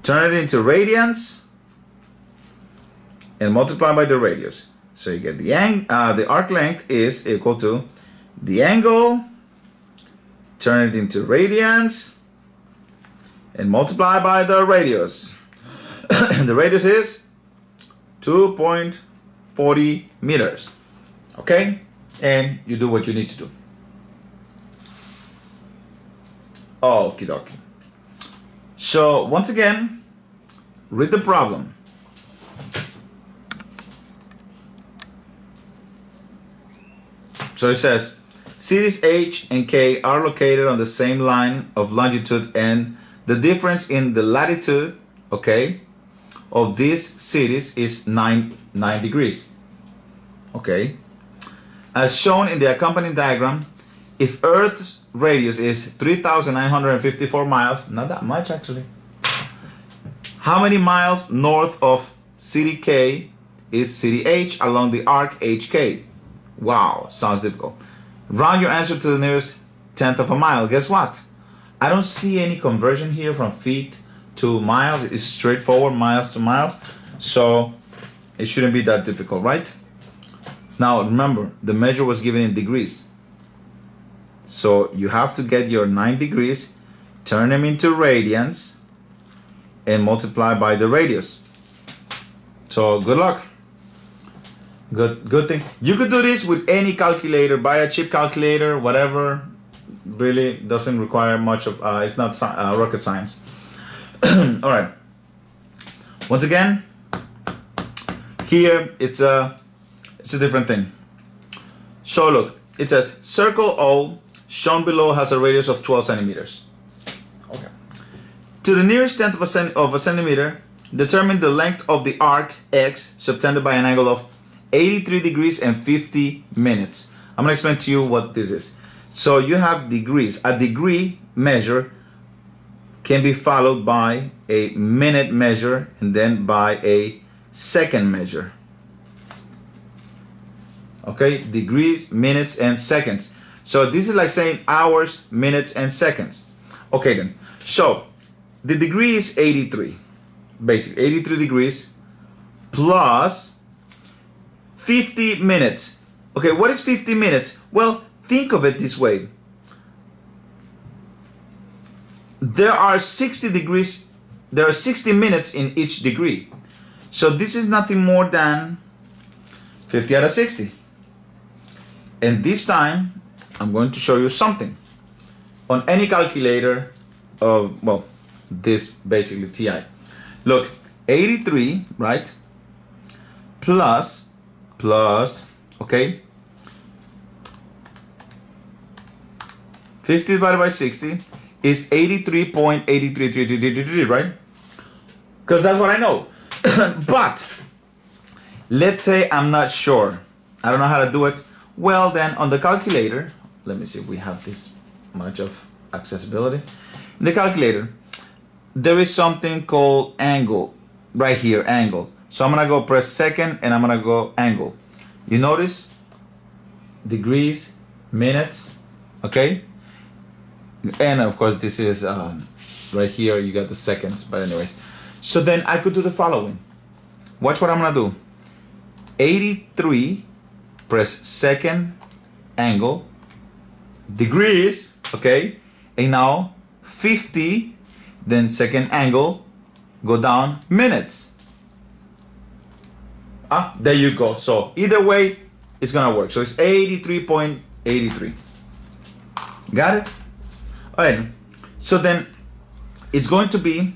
turn it into radians, and multiply by the radius. So you get the arc length is equal to the angle, turn it into radians, and multiply by the radius. The radius is 2.40 meters. Okay? And you do what you need to do. Okie dokie. So once again, read the problem. So it says, cities H and K are located on the same line of longitude, and the difference in the latitude, okay, of these cities is 9 degrees. Okay. As shown in the accompanying diagram, if Earth's radius is 3,954 miles, not that much actually, how many miles north of city K is city H along the arc HK? Wow, sounds difficult. Round your answer to the nearest tenth of a mile. Guess what? I don't see any conversion here from feet to miles. It's straightforward, miles to miles. So it shouldn't be that difficult, right? Now remember, the measure was given in degrees. So you have to get your 9 degrees, turn them into radians, and multiply by the radius. So good luck. Good thing. You could do this with any calculator. Buy a cheap calculator, whatever. Really doesn't require much of. It's not rocket science. All right. Once again, here it's a different thing. So look, it says circle O shown below has a radius of 12 centimeters. Okay. To the nearest tenth of a centimeter, determine the length of the arc X subtended by an angle of 83 degrees and 50 minutes. I'm going to explain to you what this is. So you have degrees. A degree measure can be followed by a minute measure and then by a second measure. Okay, degrees, minutes, and seconds. So this is like saying hours, minutes, and seconds. Okay then. So the degree is 83. Basically 83 degrees plus 50 minutes. Okay, what is 50 minutes? Well, think of it this way. There are 60 degrees, there are 60 minutes in each degree. So this is nothing more than 50 out of 60. And this time, I'm going to show you something. On any calculator of, well, this basically TI. Look, 83, right? Plus, okay, 50 divided by 60 is 83.8333, right? Because that's what I know. But let's say I'm not sure. I don't know how to do it. Well, then on the calculator, let me see if we have this much of accessibility. In the calculator, there is something called angle right here, angles. So I'm gonna go press second and I'm gonna go angle. You notice degrees, minutes, okay? And of course this is right here, you got the seconds, but anyways. So then I could do the following. Watch what I'm gonna do. 83, press second angle, degrees, okay? And now 50, then second angle, go down minutes. Ah, there you go. So either way, it's gonna work. So it's 83.83. Got it? All right. So then it's going to be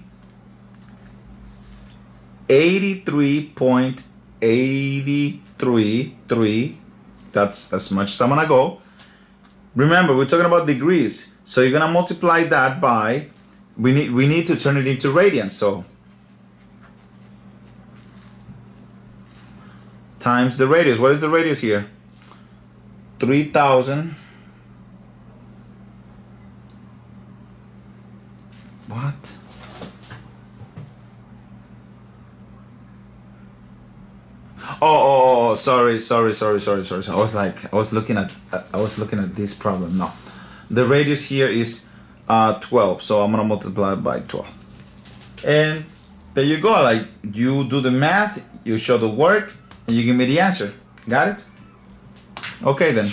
83.833. That's as much as I'm gonna go. Remember, we're talking about degrees. So you're gonna multiply that by, we need to turn it into radians. So times the radius. What is the radius here? 3,000. What? Oh, sorry. I was looking at this problem. No, the radius here is 12, so I'm gonna multiply it by 12, and there you go. Like, you do the math, you show the work, and you give me the answer. Got it? Okay then.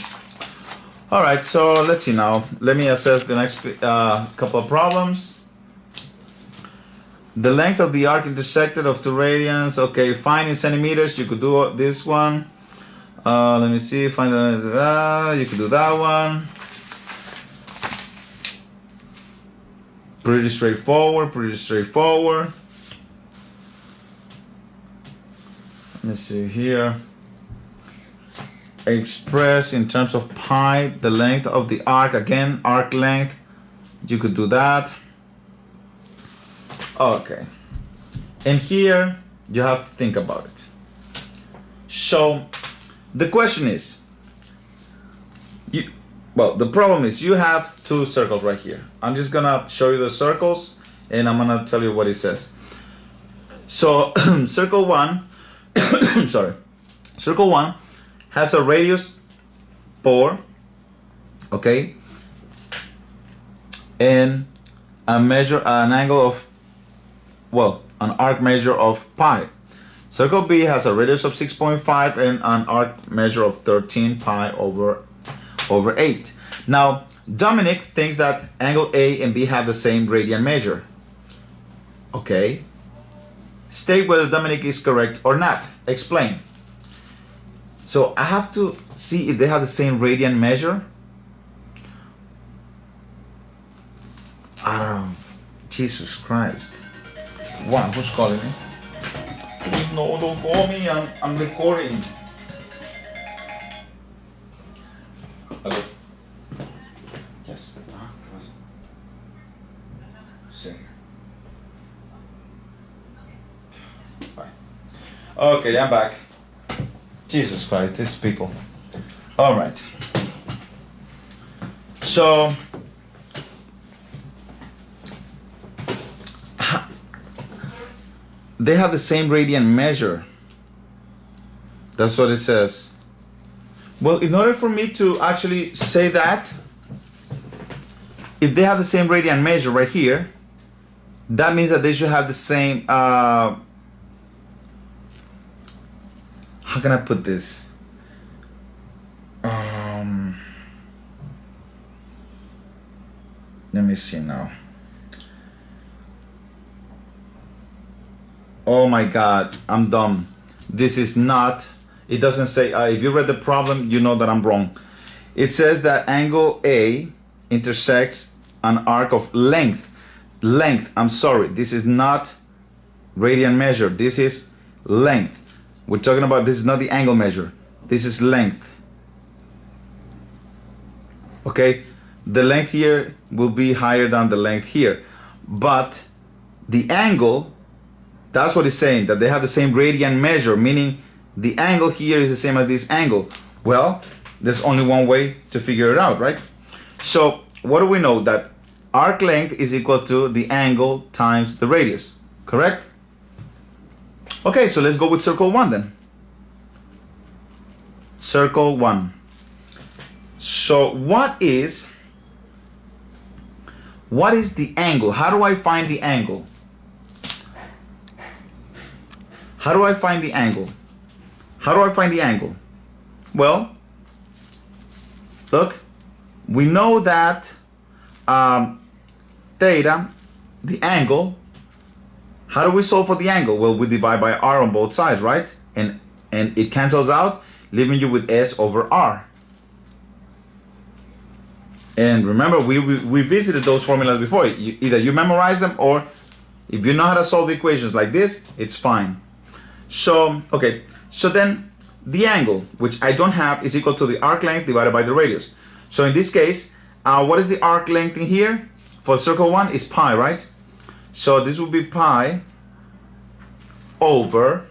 All right. So let's see now. Let me assess the next couple of problems. The length of the arc intersected of two radians. Okay, find in centimeters. You could do this one. Let me see. Find the. You could do that one. Pretty straightforward. Let me see here. Express in terms of pi the length of the arc. Again, arc length. You could do that. Okay, and here you have to think about it. So the question is, the problem is you have two circles right here. I'm just gonna show you the circles and I'm gonna tell you what it says. So circle one, circle one has a radius 4, okay, and an angle of, an arc measure of pi. Circle B has a radius of 6.5 and an arc measure of 13 pi over 8. Now, Dominic thinks that angle A and B have the same radian measure. Okay. State whether Dominic is correct or not. Explain. So I have to see if they have the same radian measure. Jesus Christ. One, who's calling me? Please, no, don't call me. I'm recording. Hello. Yes. Sí. Bye. Okay, I'm back. Jesus Christ, these people. All right. So. They have the same radian measure. That's what it says. Well, in order for me to actually say that, if they have the same radian measure right here, that means that they should have the same, how can I put this? Let me see now. Oh my God, I'm dumb. This is not, it doesn't say, if you read the problem, you know that I'm wrong. It says that angle A intersects an arc of length. I'm sorry, this is not radian measure. This is length. We're talking about, this is not the angle measure. This is length. Okay, the length here will be higher than the length here. But the angle, that's what it's saying, that they have the same radian measure, meaning the angle here is the same as this angle. Well, there's only one way to figure it out, right? So what do we know? That arc length is equal to the angle times the radius, correct? Okay, so let's go with circle one then. Circle one. So what is the angle? How do I find the angle? How do I find the angle? Well, look, we know that theta, the angle, how do we solve for the angle? Well, we divide by r on both sides, right? And and it cancels out, leaving you with S over R. And remember, we visited those formulas before. Either you memorize them, or if you know how to solve equations like this, it's fine. So, okay, so then the angle, which I don't have, is equal to the arc length divided by the radius. So in this case, what is the arc length in here? For circle 1 is pi, right? So this would be pi over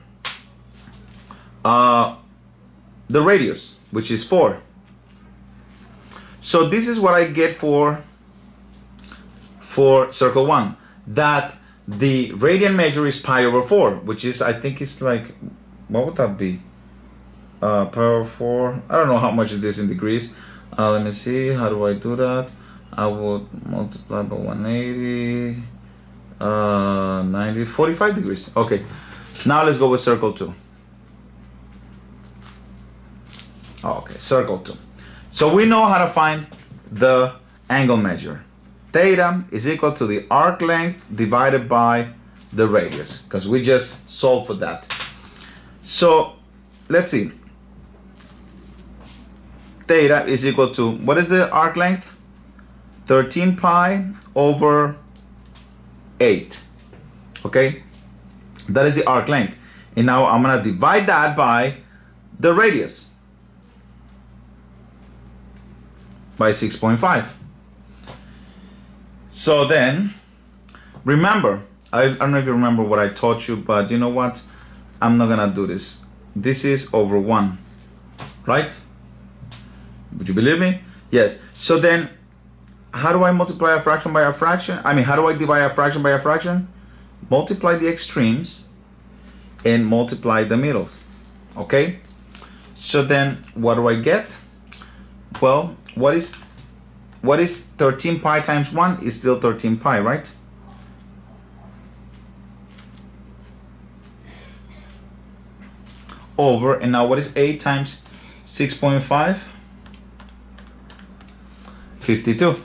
the radius, which is 4. So this is what I get for circle 1, that the radian measure is pi over 4, which is, I think it's like, what would that be? Pi over 4, I don't know how much is this in degrees. Let me see, how do I do that? I would multiply by 180, 90, 45 degrees. Okay, now let's go with circle 2. Okay, circle 2. So we know how to find the angle measure. Theta is equal to the arc length divided by the radius, because we just solved for that. So let's see. Theta is equal to, what is the arc length? 13 pi over 8. Okay, that is the arc length. And now I'm going to divide that by the radius, by 6.5. So then, remember, I don't know if you remember what I taught you, but you know what? I'm not gonna do this. This is over 1, right? Would you believe me? Yes. So then, how do I multiply a fraction by a fraction? I mean, how do I divide a fraction by a fraction? Multiply the extremes and multiply the middles. Okay? So then, what do I get? Well, what is 13 pi times 1 is still 13 pi, right? Over, and now what is 8 times 6.5? 52.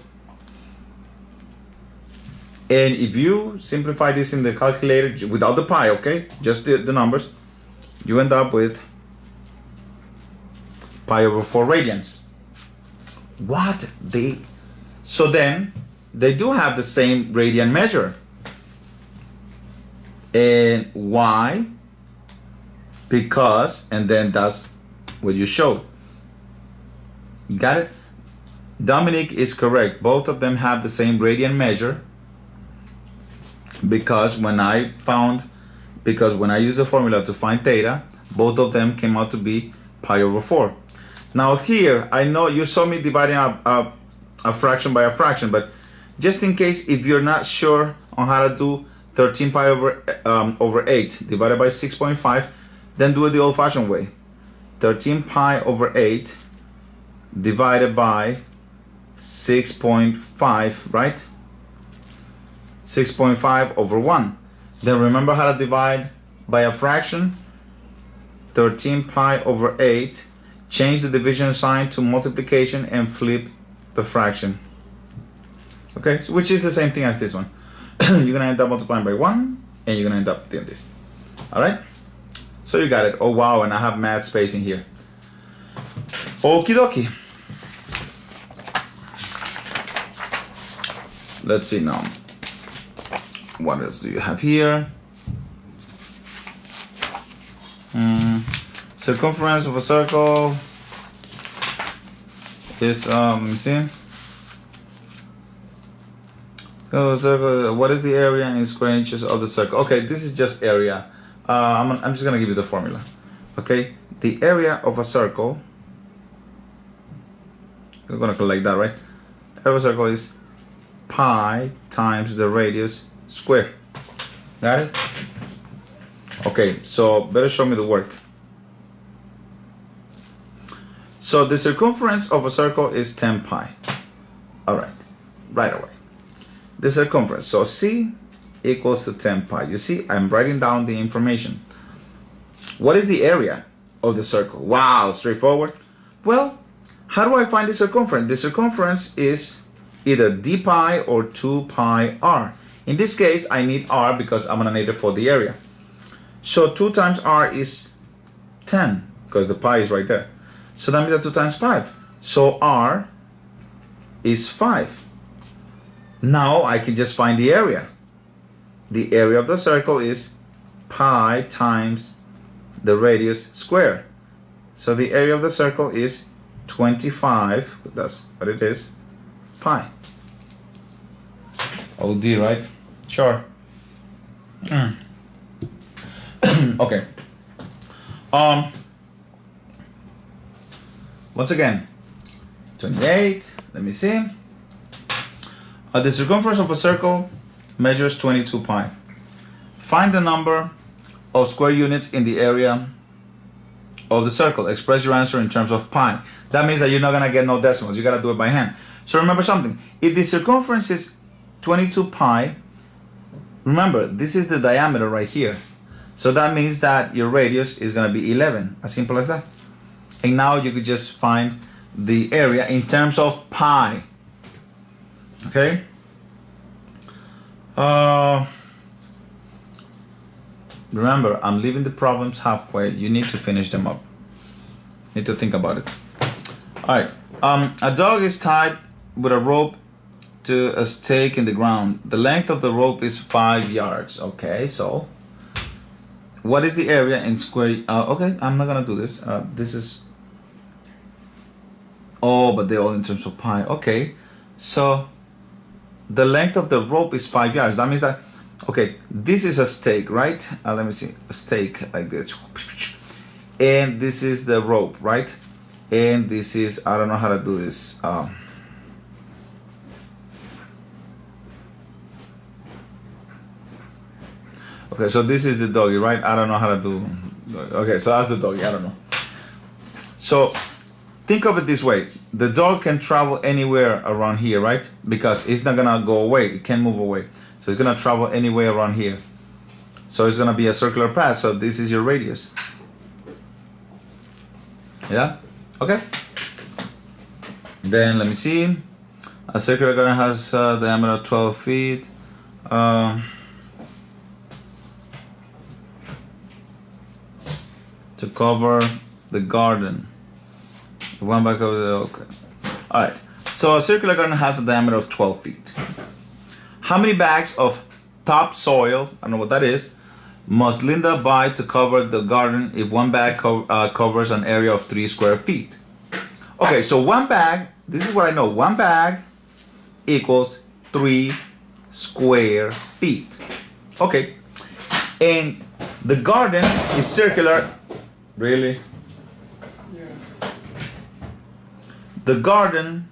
And if you simplify this in the calculator without the pi, okay, just the numbers, you end up with pi over 4 radians. What? So then they do have the same radian measure. And why? Because, and then that's what you showed. You got it? Dominic is correct. Both of them have the same radian measure, because when I used the formula to find theta, both of them came out to be pi over 4. Now here, I know you saw me dividing a fraction by a fraction, but just in case if you're not sure on how to do 13 pi over 8 divided by 6.5, then do it the old-fashioned way. 13 pi over 8 divided by 6.5, right? 6.5 over 1. Then remember how to divide by a fraction. 13 pi over 8. Change the division sign to multiplication and flip the fraction. Okay, so which is the same thing as this one. You're gonna end up multiplying by 1, and you're gonna end up doing this. All right. So you got it. Oh wow, and I have mad space in here. Okie dokie. Let's see now. What else do you have here? Circumference of a circle is let me see. Circle. What is the area in square inches of the circle? Okay, this is just area. I'm just gonna give you the formula. Okay, the area of a circle. We're gonna collect that, right? Area of a circle is pi times the radius squared. Got it? Okay, so better show me the work. So the circumference of a circle is 10 pi. All right, right away. The circumference, so C equals to 10 pi. You see, I'm writing down the information. What is the area of the circle? Wow, straightforward. Well, how do I find the circumference? The circumference is either d pi or 2 pi r. In this case, I need r because I'm gonna need it for the area. So 2 times r is 10 because the pi is right there. So that means that 2 times 5. So r is 5. Now I can just find the area. The area of the circle is pi times the radius square. So the area of the circle is 25, that's what it is, pi. OD, right? Sure. Okay. Once again, 28, let me see. The circumference of a circle measures 22 pi. Find the number of square units in the area of the circle. Express your answer in terms of pi. That means that you're not gonna get no decimals. You gotta do it by hand. So remember something. If the circumference is 22 pi, remember this is the diameter right here. So that means that your radius is gonna be 11. As simple as that. And now you could just find the area in terms of pi. Okay. Remember, I'm leaving the problems halfway. You need to finish them up. Need to think about it. All right. A dog is tied with a rope to a stake in the ground. The length of the rope is 5 yards. Okay, so what is the area in square? Okay, I'm not gonna do this. This is. Oh, but they're all in terms of pi. Okay, so the length of the rope is 5 yards. That means that, okay, this is a stake, right? Let me see, a stake like this. And this is the rope, right? And this is, I don't know how to do this. Okay, so this is the doggy, right? I don't know how to do. Okay, so that's the doggy, I don't know. So think of it this way. The dog can travel anywhere around here, right? Because it's not gonna go away, it can't move away. So it's gonna travel anywhere around here. So it's gonna be a circular path, so this is your radius. Yeah? Okay. Then let me see. A circular garden has a diameter of 12 feet. To cover the garden. One back of the, okay. Alright, so a circular garden has a diameter of 12 feet. How many bags of topsoil, I don't know what that is, must Linda buy to cover the garden if one bag covers an area of 3 square feet? Okay, so one bag, this is what I know, one bag equals 3 square feet. Okay, and the garden is circular. Really? Yeah. The garden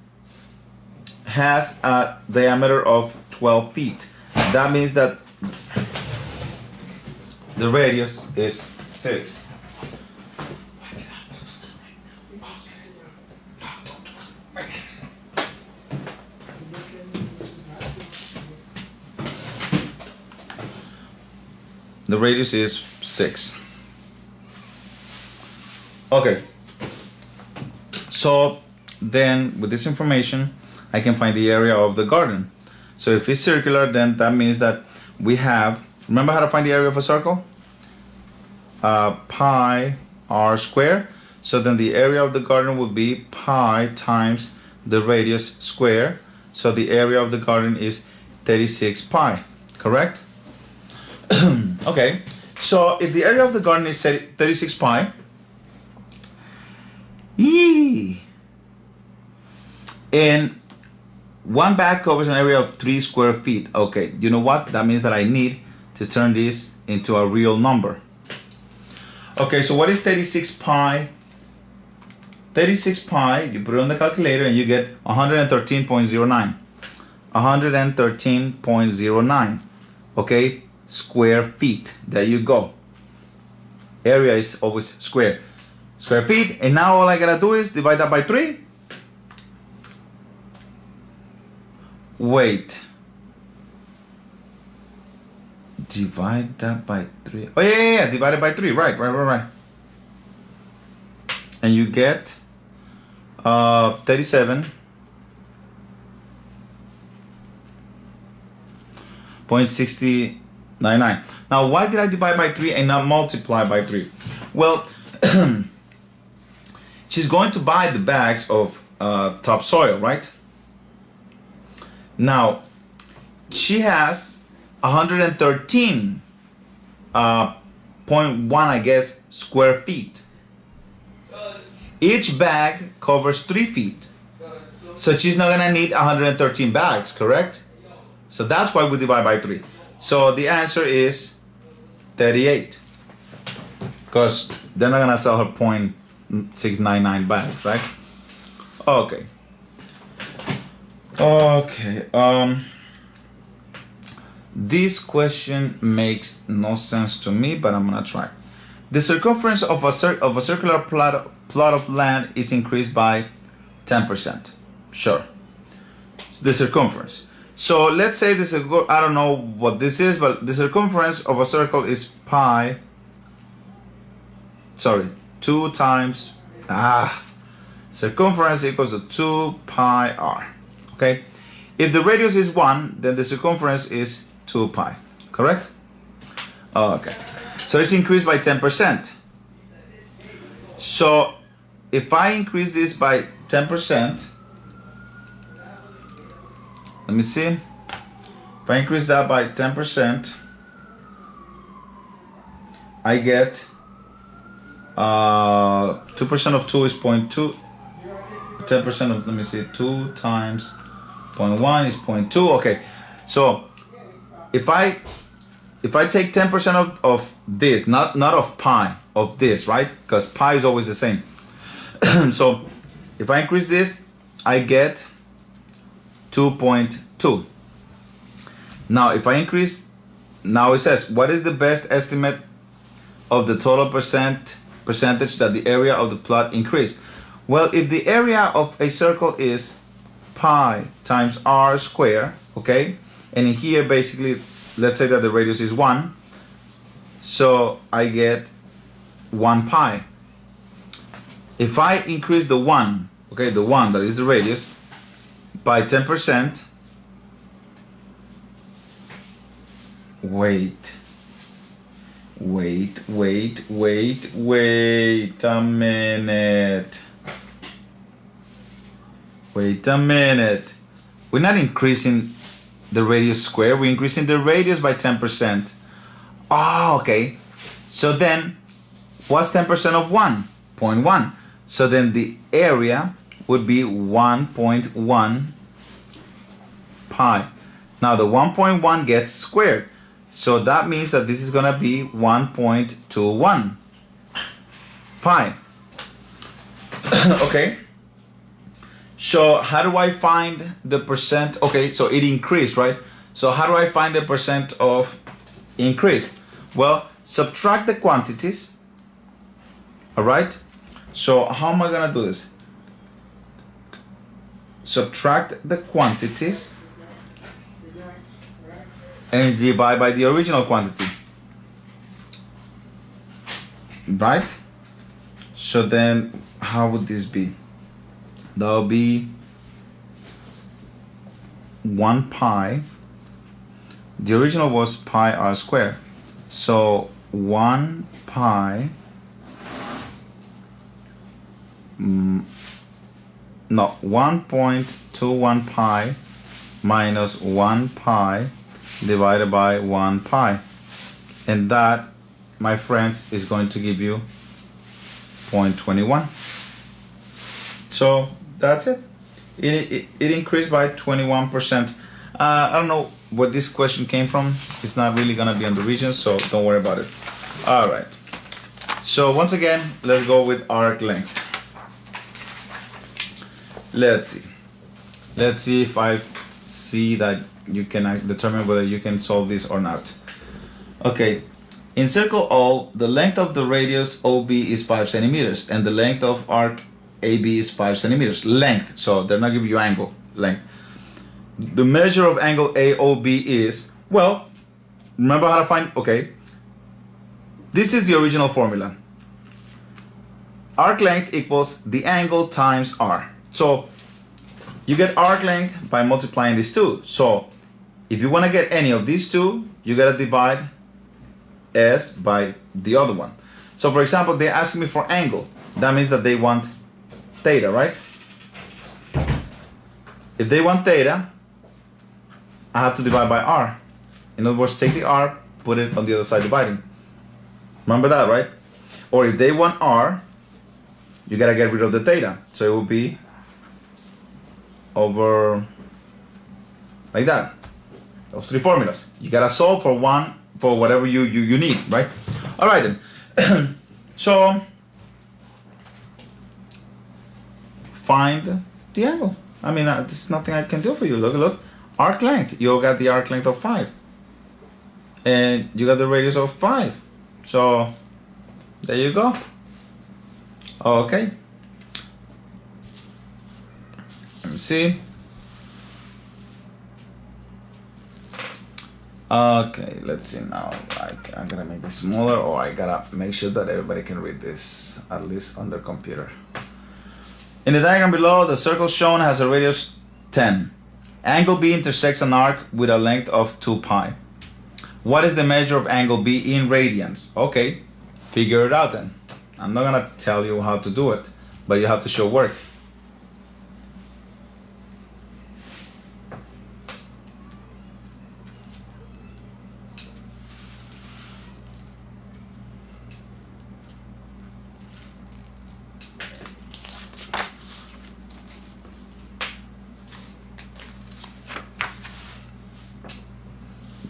has a diameter of 12 feet. That means that the radius is 6. The radius is 6. Okay, so then with this information I can find the area of the garden. So if it's circular, then that means that we have, remember how to find the area of a circle? Pi r square. So then the area of the garden would be pi times the radius square. So the area of the garden is 36 pi, correct? Okay, so if the area of the garden is 36 pi, and one bag covers an area of 3 square feet. Okay, you know what? That means that I need to turn this into a real number. Okay, so what is 36 pi? 36 pi, you put it on the calculator and you get 113.09. 113.09. Okay, square feet. There you go. Area is always square. Square feet, and now all I gotta do is divide that by 3. Wait. Divide that by 3. Oh yeah, divided by 3. Right. And you get 37.699. Now, why did I divide by 3 and not multiply by 3? Well, she's going to buy the bags of topsoil, right? Now, she has 113.1, I guess, square feet. Each bag covers 3 feet. So she's not gonna need 113 bags, correct? So that's why we divide by 3. So the answer is 38. Because they're not gonna sell her 0.699 bags, right? Okay. Okay. This question makes no sense to me, but I'm gonna try. The circumference of a circular plot of land is increased by 10%. Sure. The circumference. So let's say this is, I don't know what this is, but the circumference of a circle is 2 times, circumference equals to 2 pi r. Okay. If the radius is 1, then the circumference is 2 pi. Correct? Okay. So it's increased by 10%. So if I increase this by 10%, let me see. If I increase that by 10%, I get 2% of 2 is 0.2. 10% of, let me see, 2 times 0.1 is 0.2. Okay, so if I take 10% of this, not of pi, of this, right? Because pi is always the same. So if I increase this, I get 2.2. Now if I increase, now it says, what is the best estimate of the total percentage that the area of the plot increased? Well, if the area of a circle is pi times r squared, okay, and in here basically, let's say that the radius is 1, so I get 1 pi. If I increase the 1, okay, the 1 that is the radius, by 10%, wait a minute. Wait a minute. We're not increasing the radius square, we're increasing the radius by 10%. Oh, okay. So then, what's 10% of 1? 0.1. So then the area would be 1.1 pi. Now the 1.1 gets squared. So that means that this is going to be 1.21 pi. Okay. So how do I find the percent? Okay, so it increased, right? So how do I find the percent of increase? Well, subtract the quantities. All right. So how am I going to do this? Subtract the quantities and divide by the original quantity, right? So then how would this be? That will be 1 pi. The original was pi r squared, so 1 pi, no, 1.21 pi minus 1 pi divided by 1 pi, and that, my friends, is going to give you 0.21. So that's it. It increased by 21%. I don't know where this question came from. It's not really gonna be on the region, so don't worry about it. All right. So once again, let's go with arc length. Let's see. Let's see if I see that you can determine whether you can solve this or not. Okay, in circle O, the length of the radius OB is 5 centimeters, and the length of arc AB is 5 centimeters. Length, so they're not giving you angle, length. The measure of angle AOB is, well, remember how to find, okay, this is the original formula. Arc length equals the angle times R. So you get arc length by multiplying these two. So if you want to get any of these two, you got to divide S by the other one. So for example, they're asking me for angle. That means that they want theta, right? If they want theta, I have to divide by r. In other words, take the r, put it on the other side dividing. Remember that, right? Or if they want r, you gotta get rid of the theta. So it will be over like that. Those three formulas. You gotta solve for one, for whatever you need, right? All right then. So find the angle. I mean, there's nothing I can do for you. Look. Arc length. You got the arc length of 5. And you got the radius of 5. So there you go. Okay. Let me see. Okay, let's see now. I'm gonna make this smaller, or I gotta make sure that everybody can read this, at least on their computer. In the diagram below, the circle shown has a radius 10. Angle B intersects an arc with a length of 2 pi. What is the measure of angle B in radians? Okay, figure it out then. I'm not gonna tell you how to do it, but you have to show work.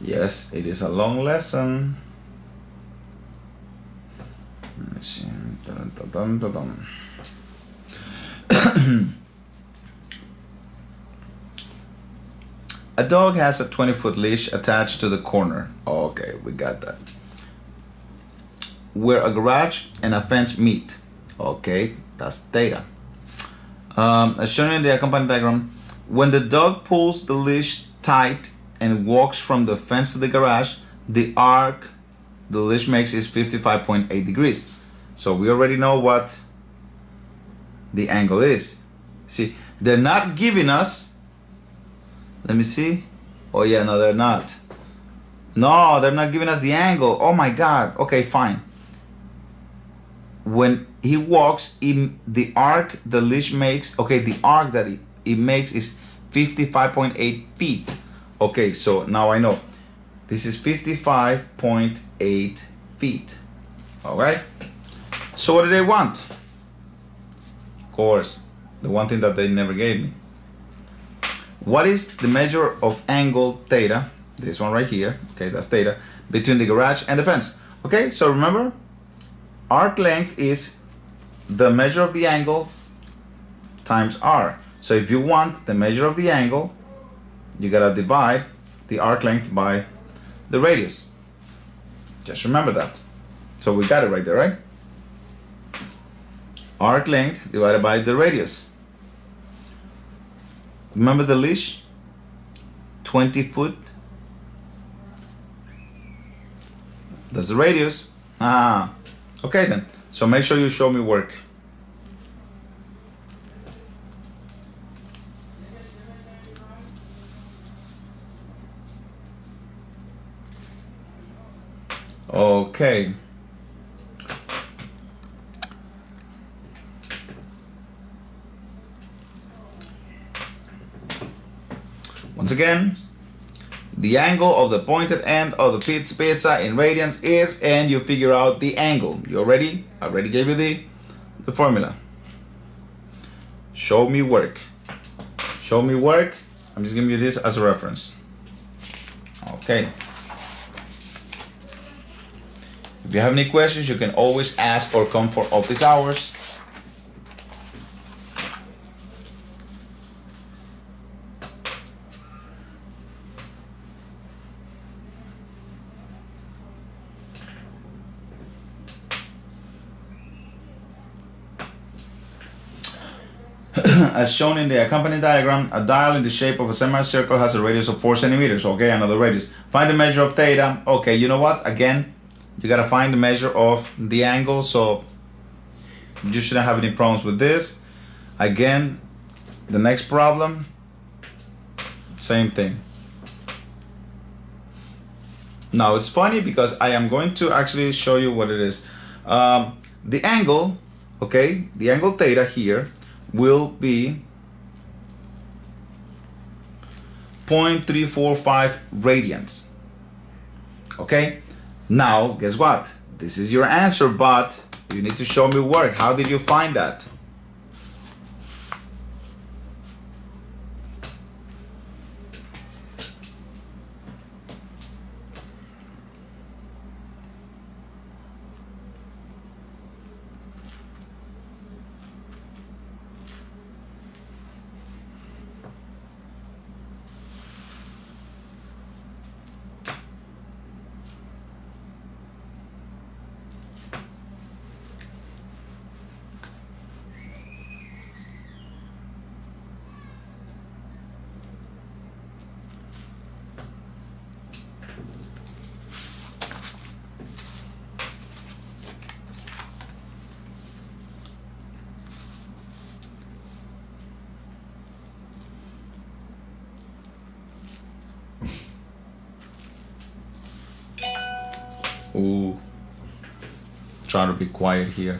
Yes, it is a long lesson. Let me see. Dun, dun, dun, dun, dun. A dog has a 20-foot leash attached to the corner. Okay, we got that. Where a garage and a fence meet. Okay, that's theta. As shown in the accompanying diagram, when the dog pulls the leash tight and walks from the fence to the garage, the arc the leash makes is 55.8 degrees. So we already know what the angle is. See, they're not giving us, let me see. Oh yeah, no, they're not. No, they're not giving us the angle. Oh my God. Okay, fine. When he walks, the arc the leash makes, okay, the arc that it makes is 55.8 feet. Okay, so now I know. This is 55.8 feet. All right. So what do they want? Of course, the one thing that they never gave me. What is the measure of angle theta? This one right here. Okay, that's theta. Between the garage and the fence. Okay, so remember, arc length is the measure of the angle times r. So if you want the measure of the angle, you gotta divide the arc length by the radius. Just remember that. So we got it right there, right? Arc length divided by the radius. Remember the leash? 20 foot. That's the radius. Okay then. So make sure you show me work. Okay. Once again, the angle of the pointed end of the pizza in radians is, and you figure out the angle. You already? I already gave you the formula. Show me work. Show me work. I'm just giving you this as a reference. Okay. If you have any questions, you can always ask or come for office hours. As shown in the accompanying diagram, a dial in the shape of a semicircle has a radius of 4 centimeters. Okay, another radius. Find the measure of theta. Okay, you know what? Again, you gotta find the measure of the angle, so you shouldn't have any problems with this. Again, the next problem, same thing. Now it's funny because I am going to actually show you what it is. The angle, okay, the angle theta here will be 0.345 radians. Okay, now guess what? This is your answer, but you need to show me work. How did you find that? Ooh, trying to be quiet here.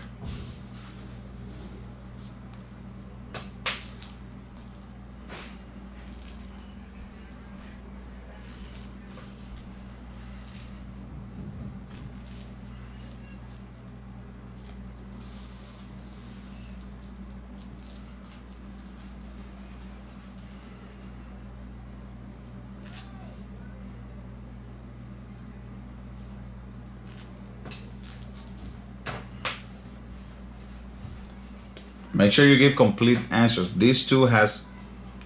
Make sure you give complete answers. These two has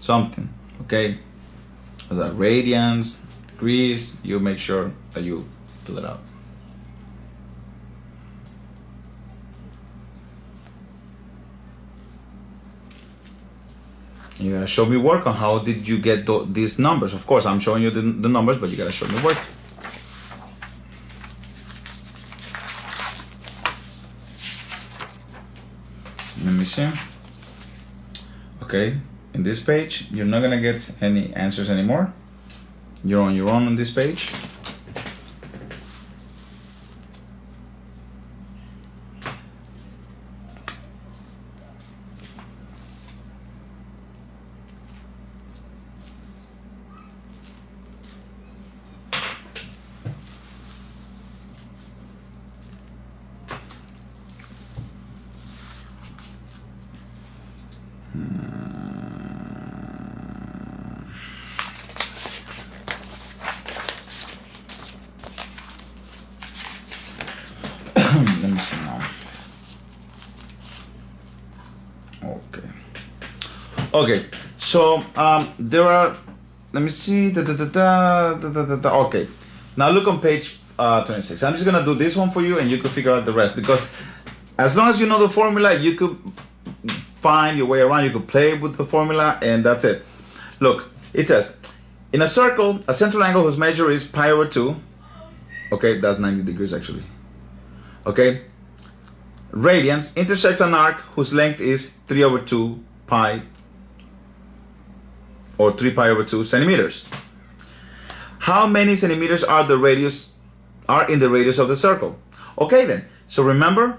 something, okay? As a radians, degrees, you make sure that you fill it out. You gotta show me work on how did you get these numbers. Of course, I'm showing you the numbers, but you gotta show me work. Let me see. Okay, in this page, you're not gonna get any answers anymore. You're on your own on this page. Let me see now. Okay, so there are, let me see, okay. Now look on page 26. I'm just gonna do this one for you and you can figure out the rest, because as long as you know the formula, you could find your way around, you could play with the formula, and that's it. Look, it says, in a circle, a central angle whose measure is pi over 2, okay, that's 90 degrees actually, okay, radians intersect an arc whose length is 3 over 2 pi, or 3 pi over 2 centimeters. How many centimeters are in the radius of the circle? Okay then, so remember,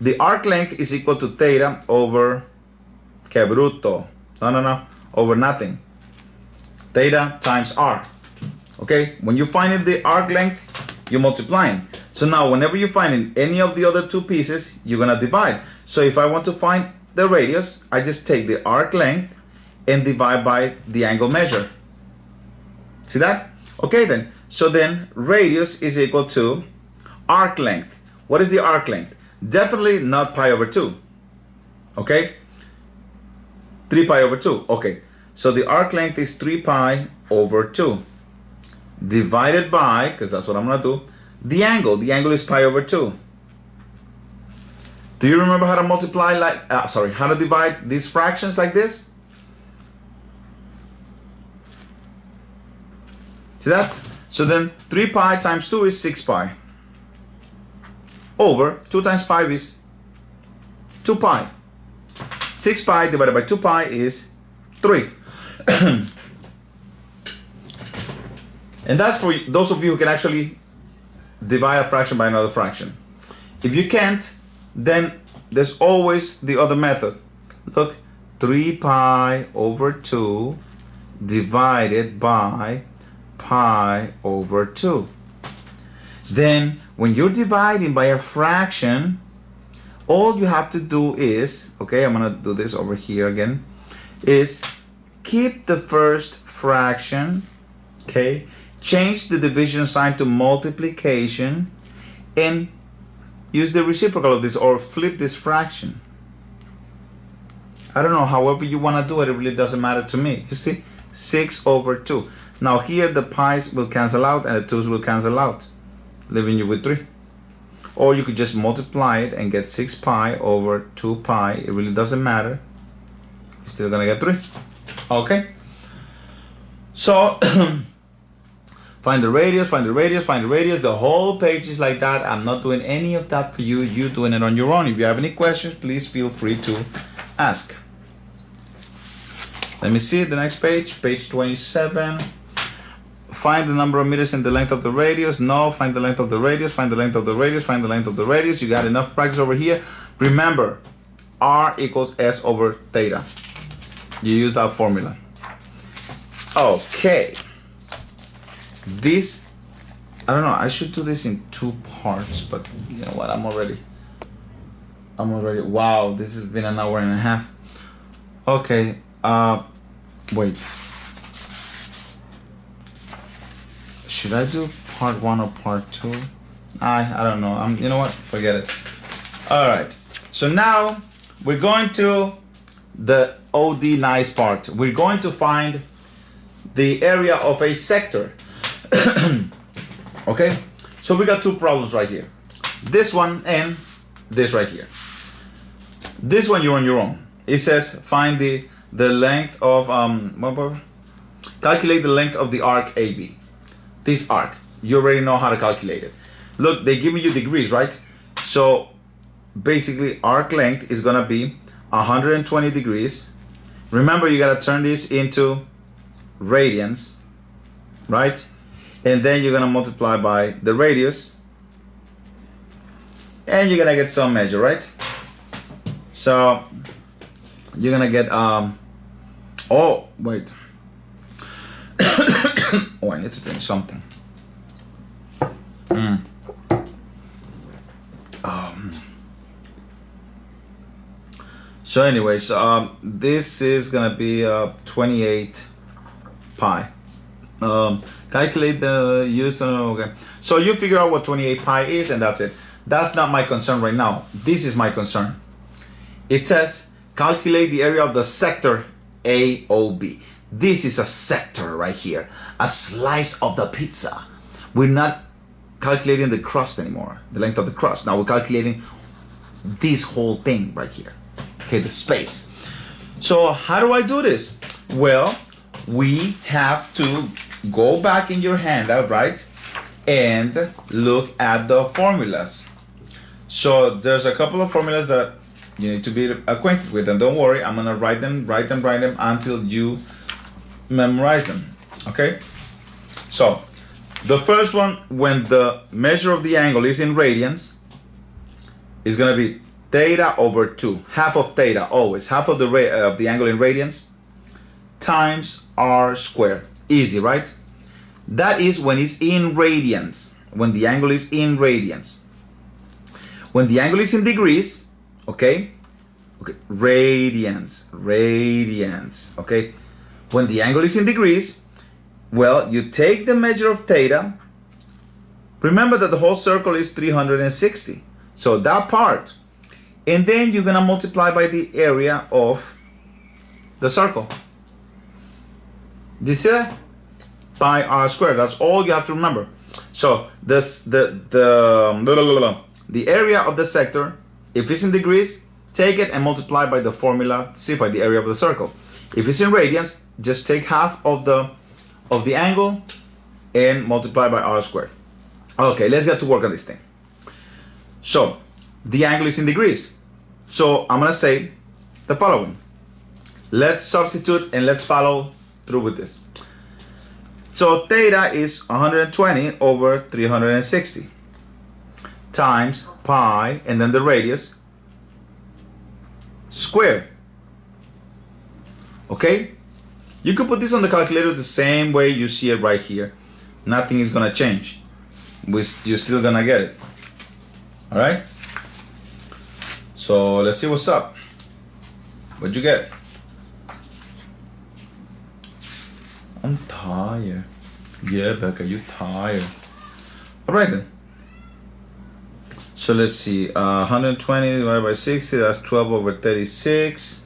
the arc length is equal to theta over que bruto. No, over nothing. Theta times r. Okay, when you find the arc length, you're multiplying. So now whenever you find any of the other two pieces, you're gonna divide. So if I want to find the radius, I just take the arc length and divide by the angle measure. See that? Okay then, so then radius is equal to arc length. What is the arc length? Definitely not pi over 2. Okay? 3 pi over 2. Okay, so the arc length is 3 pi over 2 divided by, because that's what I'm gonna do, the angle. The angle is pi over 2. Do you remember how to multiply how to divide these fractions like this? See that? So then 3 pi times 2 is 6 pi. Over 2 times pi is 2 pi. 6 pi divided by 2 pi is 3. And that's for those of you who can actually divide a fraction by another fraction. If you can't, then there's always the other method. Look, 3 pi over 2 divided by pi over 2. Then when you're dividing by a fraction, all you have to do is, okay, I'm gonna do this over here again, is keep the first fraction, okay, change the division sign to multiplication, and use the reciprocal of this, or flip this fraction. I don't know, however you want to do it, it really doesn't matter to me. You see, 6 over 2. Now here the pi's will cancel out and the 2's will cancel out, leaving you with 3. Or you could just multiply it and get 6 pi over 2 pi. It really doesn't matter. You're still gonna get 3. Okay? So find the radius, find the radius, find the radius. The whole page is like that. I'm not doing any of that for you. You're doing it on your own. If you have any questions, please feel free to ask. Let me see the next page, page 27. Find the number of meters and the length of the radius. No, find the length of the radius, find the length of the radius, find the length of the radius. You got enough practice over here. Remember, R equals S over theta. You use that formula. Okay. This, I don't know, I should do this in 2 parts, but you know what, I'm already, wow, this has been an hour and a half. Okay, wait. Should I do part 1 or part 2? I don't know. You know what? Forget it. All right. So now we're going to the OD nice part. We're going to find the area of a sector. Okay. So we got 2 problems right here. This one and this right here. This one you're on your own. It says find the length of calculate the length of the arc AB. This arc, you already know how to calculate it. Look, they give you degrees, right? So basically arc length is gonna be 120 degrees. Remember, you gotta turn this into radians, right? And then you're gonna multiply by the radius, and you're gonna get some measure, right? So you're gonna get oh wait. Oh, I need to drink something. So anyways, this is gonna be 28 pi. Calculate the use. Okay. So you figure out what 28 pi is, and that's it. That's not my concern right now. This is my concern. It says calculate the area of the sector AOB. This is a sector right here, a slice of the pizza. We're not calculating the crust anymore, the length of the crust. Now we're calculating this whole thing right here, okay, the space. So how do I do this? Well, we have to go back in your handout, right, and look at the formulas. So there's a couple of formulas that you need to be acquainted with, and don't worry, I'm gonna write them until you memorize them. Okay, so the first one, when the measure of the angle is in radians, is going to be theta over 2, half of theta, always half of the angle in radians, times r squared. Easy, right? That is when it's in radians, when the angle is in radians. When the angle is in degrees, okay, radians, okay. When the angle is in degrees, well, you take the measure of theta. Remember that the whole circle is 360. So that part. And then you're going to multiply by the area of the circle. This is pi r squared. That's all you have to remember. So this the area of the sector, if it's in degrees, take it and multiply by the formula C by the area of the circle. If it's in radians, just take half of the angle and multiply by r squared. Okay, let's get to work on this thing. So the angle is in degrees. So I'm gonna say the following. Let's substitute and let's follow through with this. So theta is 120 over 360 times pi and then the radius square. Okay, you could put this on the calculator the same way you see it right here. Nothing is gonna change. You're still gonna get it. All right, so let's see what's up. What'd you get? I'm tired. Yeah, Becca, you're tired. All right then. So let's see, 120 divided by 60, that's 12 over 36.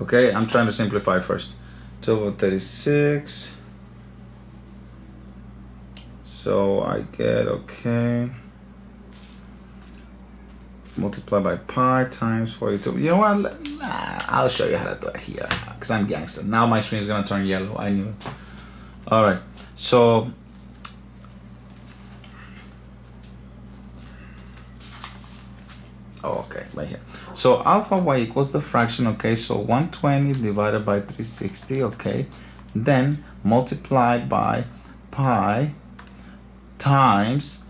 Okay, I'm trying to simplify first. 12 over 36. So I get, okay, multiply by pi times 42. You know what? I'll show you how to do it here because I'm gangster. Now my screen is going to turn yellow. I knew it. All right. So okay, right here. So alpha y equals the fraction, okay, so 120 divided by 360, okay, then multiplied by pi times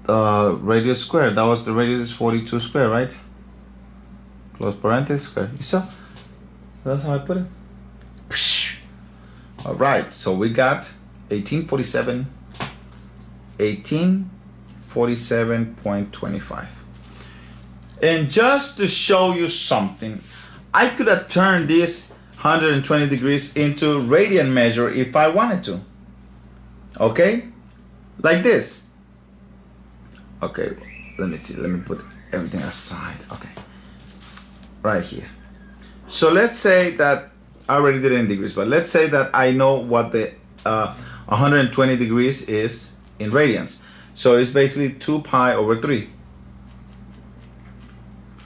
the radius squared. That was the radius is 42 square, right? Close parenthesis square. You saw? That's how I put it. All right, so we got 1847.25. And just to show you something, I could have turned this 120 degrees into radian measure if I wanted to. Okay? Like this. Okay, let me see. Let me put everything aside. Okay. Right here. So let's say that I already did it in degrees, but let's say that I know what the 120 degrees is in radians. So it's basically 2 pi over 3.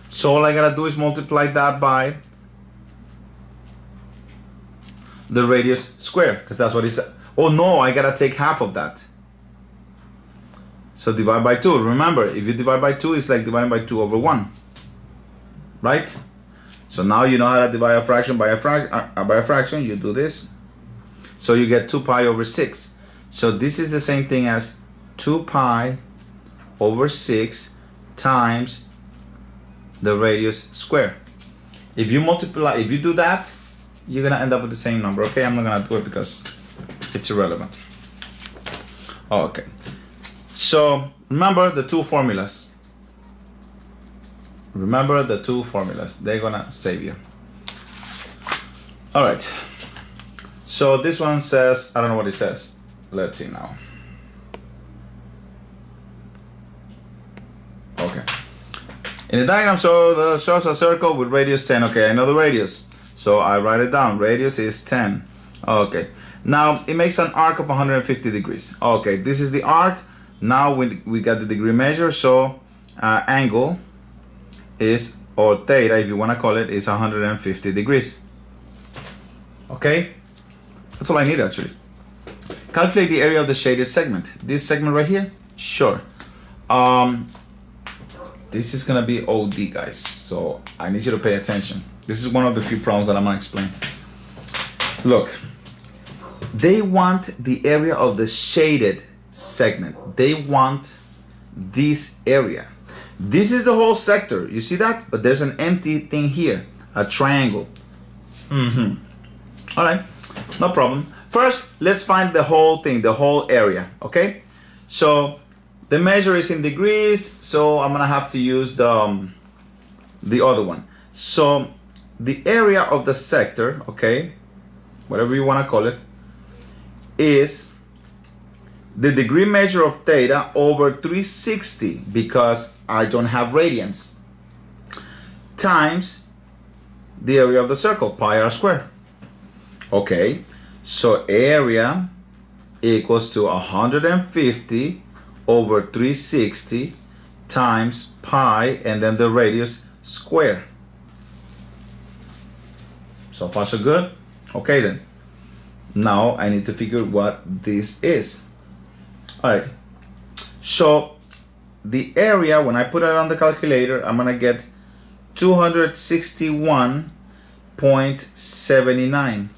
So all I gotta do is multiply that by the radius square, because that's what it said. Oh no, I gotta take half of that. So divide by 2. Remember, if you divide by 2, it's like dividing by 2 over 1. Right? So now you know how to divide a fraction by a fraction. You do this. So you get 2 pi over 6. So this is the same thing as 2 pi over 6 times the radius square. If you multiply, if you do that, you're gonna end up with the same number. Okay, I'm not gonna do it because it's irrelevant. Okay, so remember the two formulas. Remember the two formulas. They're gonna save you. All right, so this one says, I don't know what it says. Let's see now. Okay. In the diagram, shows a circle with radius 10. Okay, I know the radius, so I write it down. Radius is 10. Okay, now it makes an arc of 150 degrees. Okay, this is the arc. Now we got the degree measure, so angle is, or theta if you want to call it, is 150 degrees. Okay, that's all I need actually. Calculate the area of the shaded segment. This segment right here? Sure. This is gonna be OD, guys, so I need you to pay attention. This is one of the few problems that I'm gonna explain. Look, they want the area of the shaded segment. They want this area. This is the whole sector. You see that? But there's an empty thing here, a triangle. All right, no problem. First, let's find the whole thing, the whole area. Okay, so the measure is in degrees, so I'm gonna have to use the other one. So the area of the sector, okay, whatever you want to call it, is the degree measure of theta over 360, because I don't have radians, times the area of the circle, pi r squared. Okay, so area equals to 150 over 360 times pi and then the radius square. So far so good. Okay then, now I need to figure what this is. All right, so the area, when I put it on the calculator, I'm gonna get 261.79.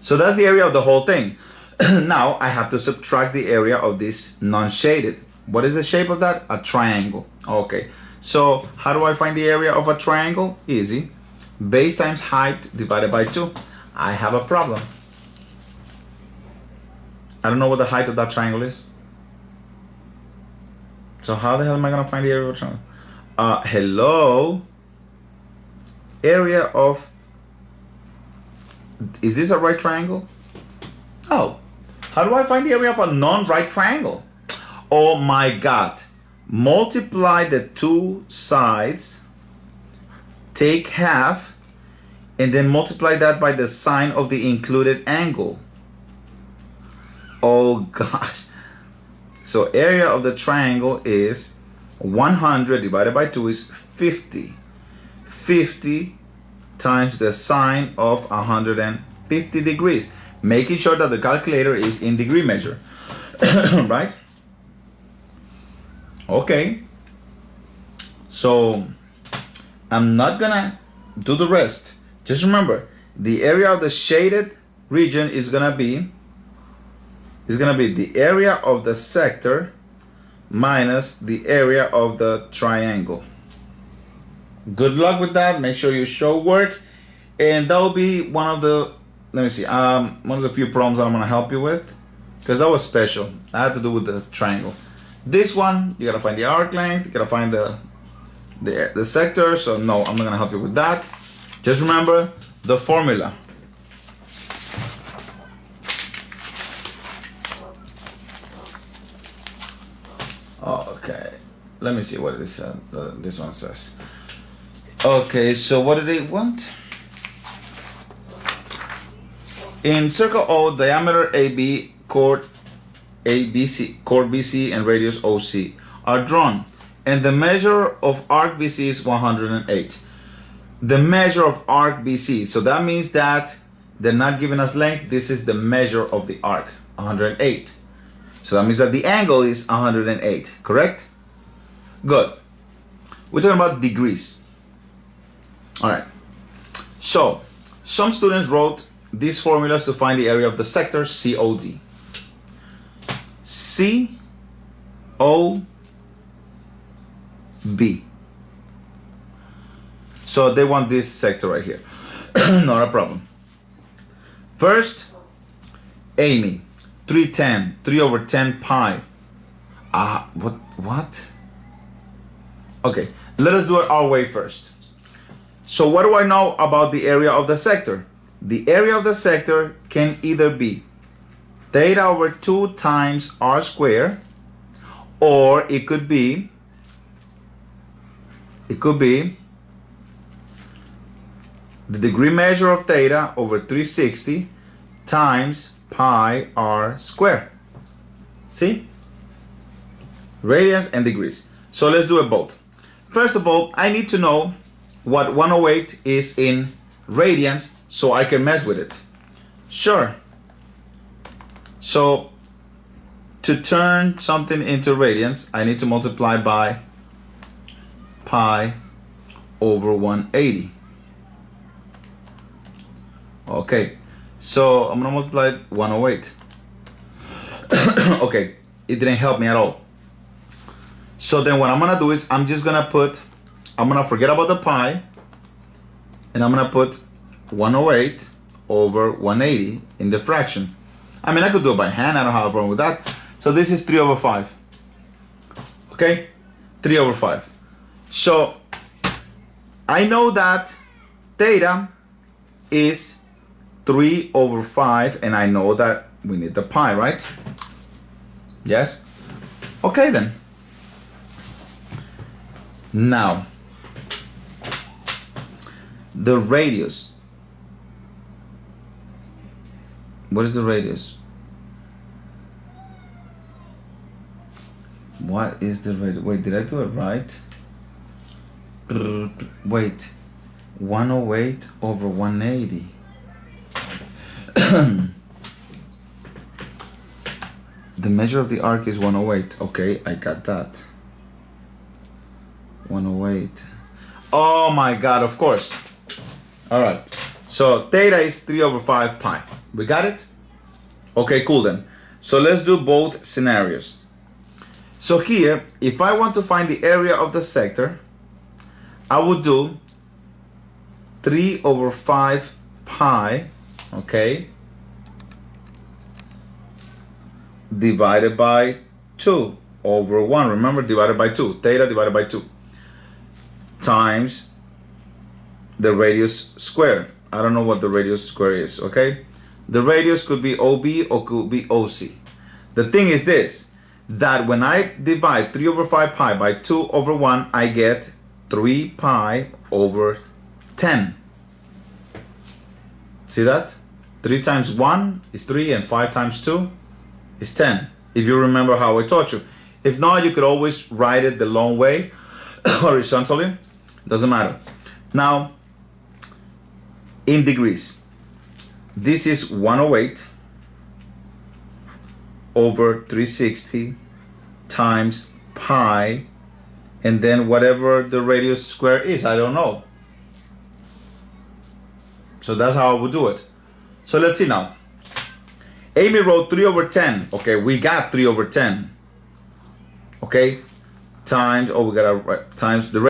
So that's the area of the whole thing. Now I have to subtract the area of this non-shaded. What is the shape of that? A triangle. Okay, so how do I find the area of a triangle? Easy. Base times height divided by 2. I have a problem. I don't know what the height of that triangle is. So how the hell am I going to find the area of a triangle? Hello? Area of... Is this a right triangle? Oh. How do I find the area of a non-right triangle? Oh my God. Multiply the two sides, take half, and then multiply that by the sine of the included angle. Oh gosh. So area of the triangle is 100 divided by 2 is 50. 50 times the sine of 150 degrees. Making sure that the calculator is in degree measure. Right? Okay. So I'm not gonna do the rest. Just remember, the area of the shaded region is gonna be the area of the sector minus the area of the triangle. Good luck with that. Make sure you show work, and that will be one of the, let me see, one of the few problems that I'm gonna help you with, because that was special. I had to do with the triangle. This one, you gotta find the arc length, you gotta find the sector. So no, I'm not gonna help you with that. Just remember the formula. Okay, let me see what this one says. Okay, so what do they want? In circle O, diameter AB, chord BC, and radius OC are drawn, and the measure of arc BC is 108. The measure of arc BC, so that means that they're not giving us length. This is the measure of the arc, 108. So that means that the angle is 108, correct? Good. We're talking about degrees. All right. So some students wrote these formulas to find the area of the sector COD. COB. So they want this sector right here. Not a problem. First, Amy, 310, 3 over 10 pi. What? Okay, let us do it our way first. So what do I know about the area of the sector? The area of the sector can either be theta over 2 times r squared, or it could be the degree measure of theta over 360 times pi r squared. See? Radians and degrees. So let's do it both. First of all, I need to know what 108 is in radians so I can mess with it. Sure. So to turn something into radians, I need to multiply by pi over 180. Okay, so I'm gonna multiply 108. Okay, it didn't help me at all. So then what I'm gonna do is I'm gonna forget about the pi, and I'm gonna put 108 over 180 in the fraction. I mean, I could do it by hand, I don't have a problem with that. So this is 3 over 5. Okay, 3 over 5. So I know that theta is 3 over 5, and I know that we need the pi, right? Yes? Okay then. Now, the radius. What is the radius? What is the radius? Wait, did I do it right? Wait, 108 over 180. The measure of the arc is 108. Okay, I got that. 108. Oh my God, of course. All right. So theta is 3 over 5 pi. We got it? Okay, cool then. So let's do both scenarios. So here, if I want to find the area of the sector, I would do 3 over 5 pi, okay, divided by 2 over 1. Remember, divided by 2. Theta divided by 2. Times the radius square. I don't know what the radius square is, okay? The radius could be OB or could be OC. The thing is this, that when I divide 3 over 5 pi by 2 over 1, I get 3 pi over 10. See that? 3 times 1 is 3 and 5 times 2 is 10. If you remember how I taught you. If not, you could always write it the long way, horizontally. Doesn't matter. Now, in degrees, this is 108 over 360 times pi, and then whatever the radius square is, I don't know. So that's how I would do it. So let's see now. Amy wrote 3 over 10. Okay, we got 3 over 10. Okay, times, oh, we got to write times the